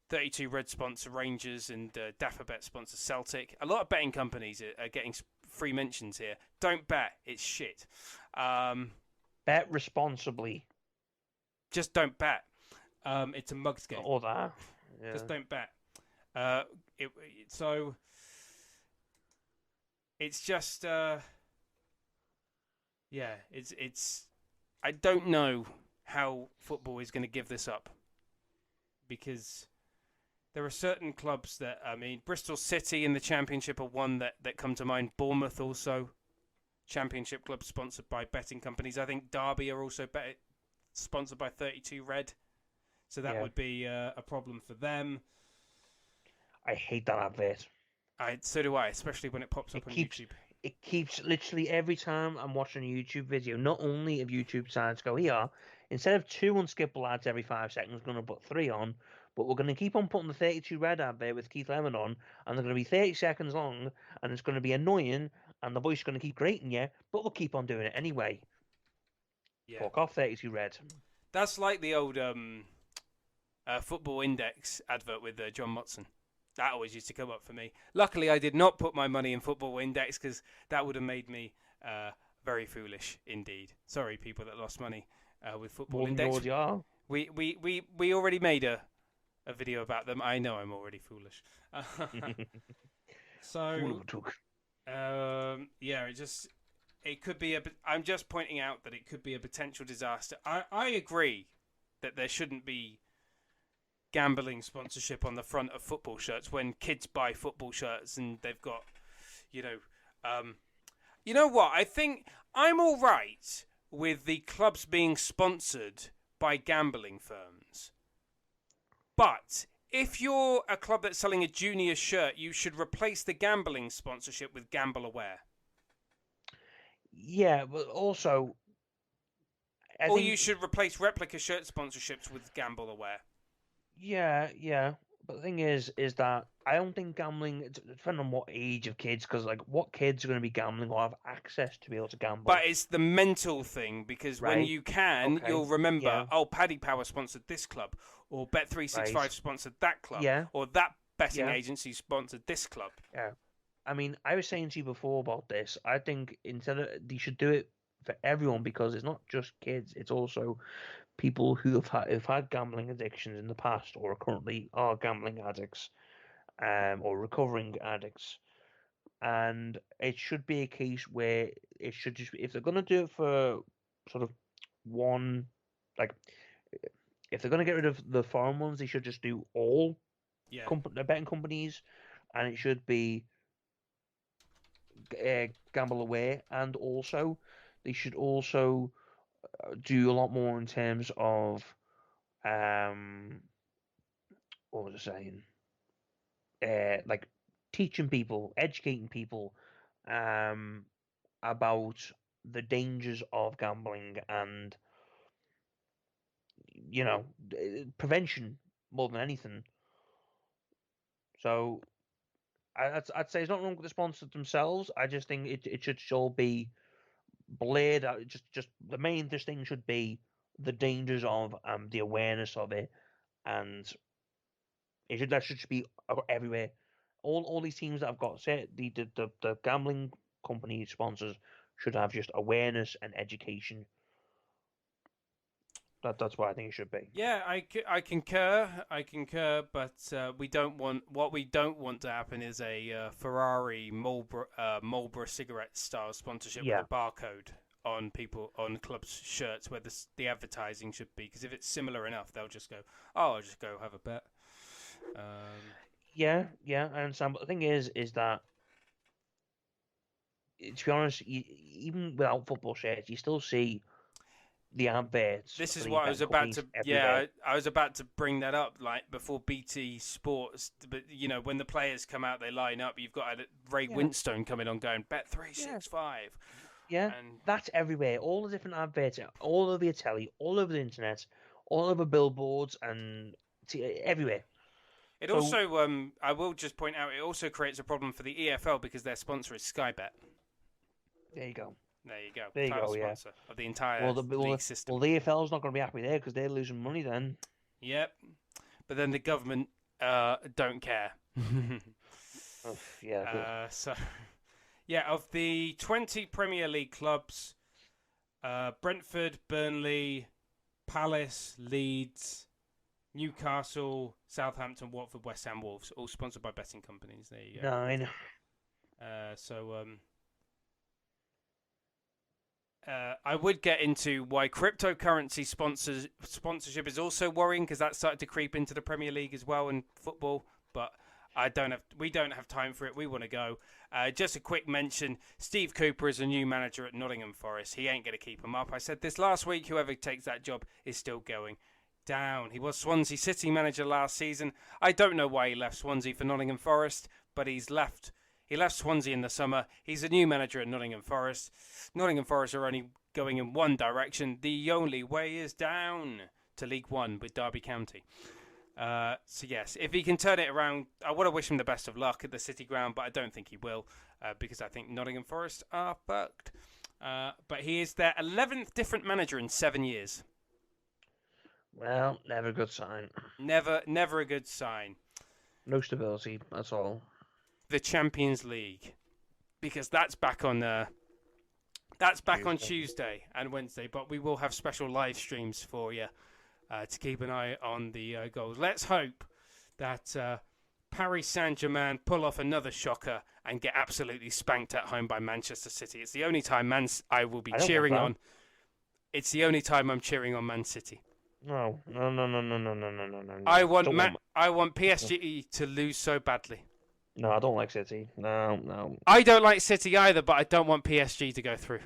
32 Red sponsor Rangers and Daffabet sponsor Celtic. A lot of betting companies are getting free mentions here. Don't bet. It's shit. Bet responsibly. Just don't bet. It's a mugs game. Or that. Yeah. Just don't bet. So it's just it's I don't know how football is going to give this up, because there are certain clubs that, I mean, Bristol City in the Championship are one that come to mind. Bournemouth also, Championship clubs sponsored by betting companies. I think Derby are also sponsored by 32 Red, so that would be a problem for them. I hate that advert. So do I, especially when it pops up on YouTube. It keeps literally every time I'm watching a YouTube video, not only have YouTube decided to go, here, instead of 2 unskippable ads every 5 seconds, we're going to put 3 on, but we're going to keep on putting the 32 Red advert with Keith Lemon on, and they're going to be 30 seconds long, and it's going to be annoying, and the voice is going to keep grating you, but we'll keep on doing it anyway. Yeah. Fuck off, 32 Red. That's like the old Football Index advert with John Motson. That always used to come up for me. Luckily, I did not put my money in Football Index, because that would have made me very foolish indeed. Sorry, people that lost money with Football Index. We already made a video about them. I know I'm already foolish. So, it could be I'm just pointing out that it could be a potential disaster. I agree that there shouldn't be gambling sponsorship on the front of football shirts when kids buy football shirts and they've got, you know what? I think I'm all right with the clubs being sponsored by gambling firms. But if you're a club that's selling a junior shirt, you should replace the gambling sponsorship with Gamble Aware. Yeah, but also... you should replace replica shirt sponsorships with Gamble Aware. Yeah. But the thing is that I don't think gambling, depending on what age of kids, because like what kids are going to be gambling or have access to be able to gamble. But it's the mental thing, because when you can, you'll remember, Paddy Power sponsored this club, or Bet365 sponsored that club, or that betting agency sponsored this club. Yeah. I mean, I was saying to you before about this, I think instead of, they should do it for everyone, because it's not just kids, it's also people who have had gambling addictions in the past or currently are gambling addicts, or recovering addicts. And it should be a case where it should just be, if they're going to do it for sort of one, like, if they're going to get rid of the foreign ones, they should just do all the betting companies, and it should be Gamble Aware, and also they should also do a lot more in terms of what was I saying? Like teaching people, educating people about the dangers of gambling, and prevention more than anything. So I'd say it's not wrong with the sponsors themselves. I just think it should all be blared out. Just the main thing should be the dangers of the awareness of it, and that should be everywhere. All these teams that I've got, say the gambling company sponsors should have just awareness and education. That's what I think it should be. Yeah, I concur, but we don't want to happen is a Ferrari Marlboro cigarette style sponsorship with a barcode on clubs' shirts, where the advertising should be, because if it's similar enough, they'll just go, I'll just go have a bet. Yeah, I understand. But the thing is that, to be honest, even without football shirts, you still see the adverts. This is what I was about to. I was about to bring that up, like before BT Sports. But when the players come out, they line up. You've got Ray Winstone coming on, going Bet365. Yeah, and that's everywhere. All the different adverts, all over your telly, all over the internet, all over billboards, and everywhere. It also, I will just point out, it also creates a problem for the EFL, because their sponsor is Sky Bet. There you go. Title sponsor of the entire league system. Well, the EFL's not going to be happy there, because they're losing money then. Yep. But then the government don't care. Yeah. Of the 20 Premier League clubs, Brentford, Burnley, Palace, Leeds, Newcastle, Southampton, Watford, West Ham, Wolves, all sponsored by betting companies. There you go. 9. I would get into why cryptocurrency sponsorship is also worrying, because that started to creep into the Premier League as well in football. But we don't have time for it. We want to go. Just a quick mention: Steve Cooper is a new manager at Nottingham Forest. He ain't going to keep him up. I said this last week. Whoever takes that job is still going down. He was Swansea City manager last season. I don't know why he left Swansea for Nottingham Forest, but he's left. He left Swansea in the summer. He's a new manager at Nottingham Forest. Nottingham Forest are only going in one direction. The only way is down to League One with Derby County. So yes, if he can turn it around, I want to wish him the best of luck at the City Ground, but I don't think he will, because I think Nottingham Forest are fucked. But he is their 11th different manager in 7 years. Well, never a good sign. Never a good sign. No stability, that's all. The Champions League, because that's back on Tuesday and Wednesday, but we will have special live streams for you to keep an eye on the goals. Let's hope that Paris Saint-Germain pull off another shocker and get absolutely spanked at home by Manchester City. It's the only time I will be cheering on. It's the only time I'm cheering on Man City. No. I want PSG to lose so badly. No, I don't like City. No. I don't like City either, but I don't want PSG to go through.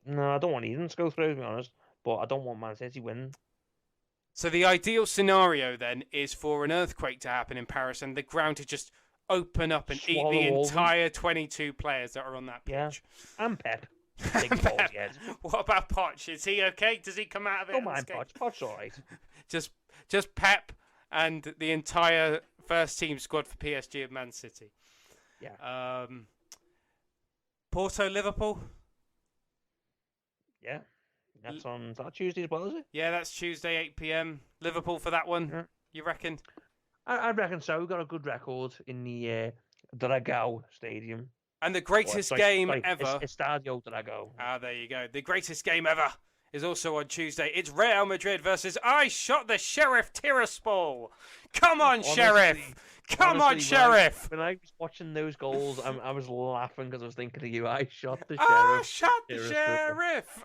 No, I don't want Eden to go through, to be honest. But I don't want Man City winning. So the ideal scenario then is for an earthquake to happen in Paris and the ground to just open up and eat the entire 22 players that are on that pitch. Yeah. And Pep. Big balls, yes. What about Poch? Is he okay? Does he come out of it? Don't mind Poch. Poch's all right. Just Pep and the entire first team squad for PSG and Man City. Yeah. Porto, Liverpool. Yeah. That's on Tuesday as well, is it? Yeah, that's Tuesday, 8 p.m. Liverpool for that one. Yeah. You reckon? I reckon so. We've got a good record in the Dragao Stadium. And the greatest game ever. Estadio Dragao. There you go. The greatest game ever is also on Tuesday. It's Real Madrid versus I Shot the Sheriff Tiraspol. Come on, Sheriff. Come on, Sheriff. When I was watching those goals, I was laughing because I was thinking of you. I shot the Sheriff. I shot the Sheriff.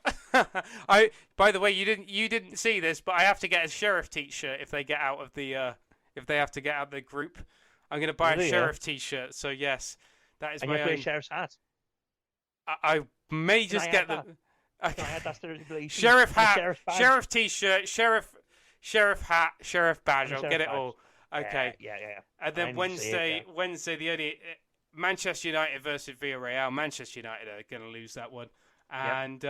By the way, you didn't see this, but I have to get a Sheriff t-shirt if they get out of the if they have to get out of the group. I'm going to buy a Sheriff t-shirt. So yes, that is my own. A Sheriff's hat. I may just get the. Okay. Sheriff hat, Sheriff t-shirt, Sheriff hat, Sheriff badge. I'll get it all. Okay. Yeah. And then Wednesday, the only Manchester United versus Villarreal. Manchester United are going to lose that one, and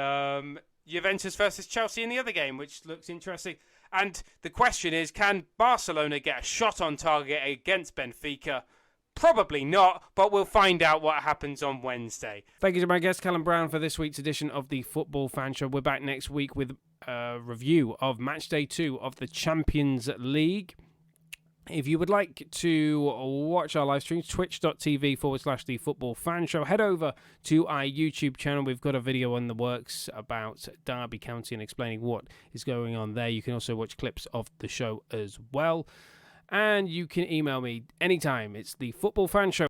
Juventus versus Chelsea in the other game, which looks interesting. And the question is, can Barcelona get a shot on target against Benfica? Probably not, but we'll find out what happens on Wednesday. Thank you to my guest, Callum Brown, for this week's edition of the Football Fan Show. We're back next week with a review of Match Day 2 of the Champions League. If you would like to watch our live streams, twitch.tv/the Football Fan Show. Head over to our YouTube channel. We've got a video on the works about Derby County and explaining what is going on there. You can also watch clips of the show as well. And you can email me anytime. It's the Football Fan Show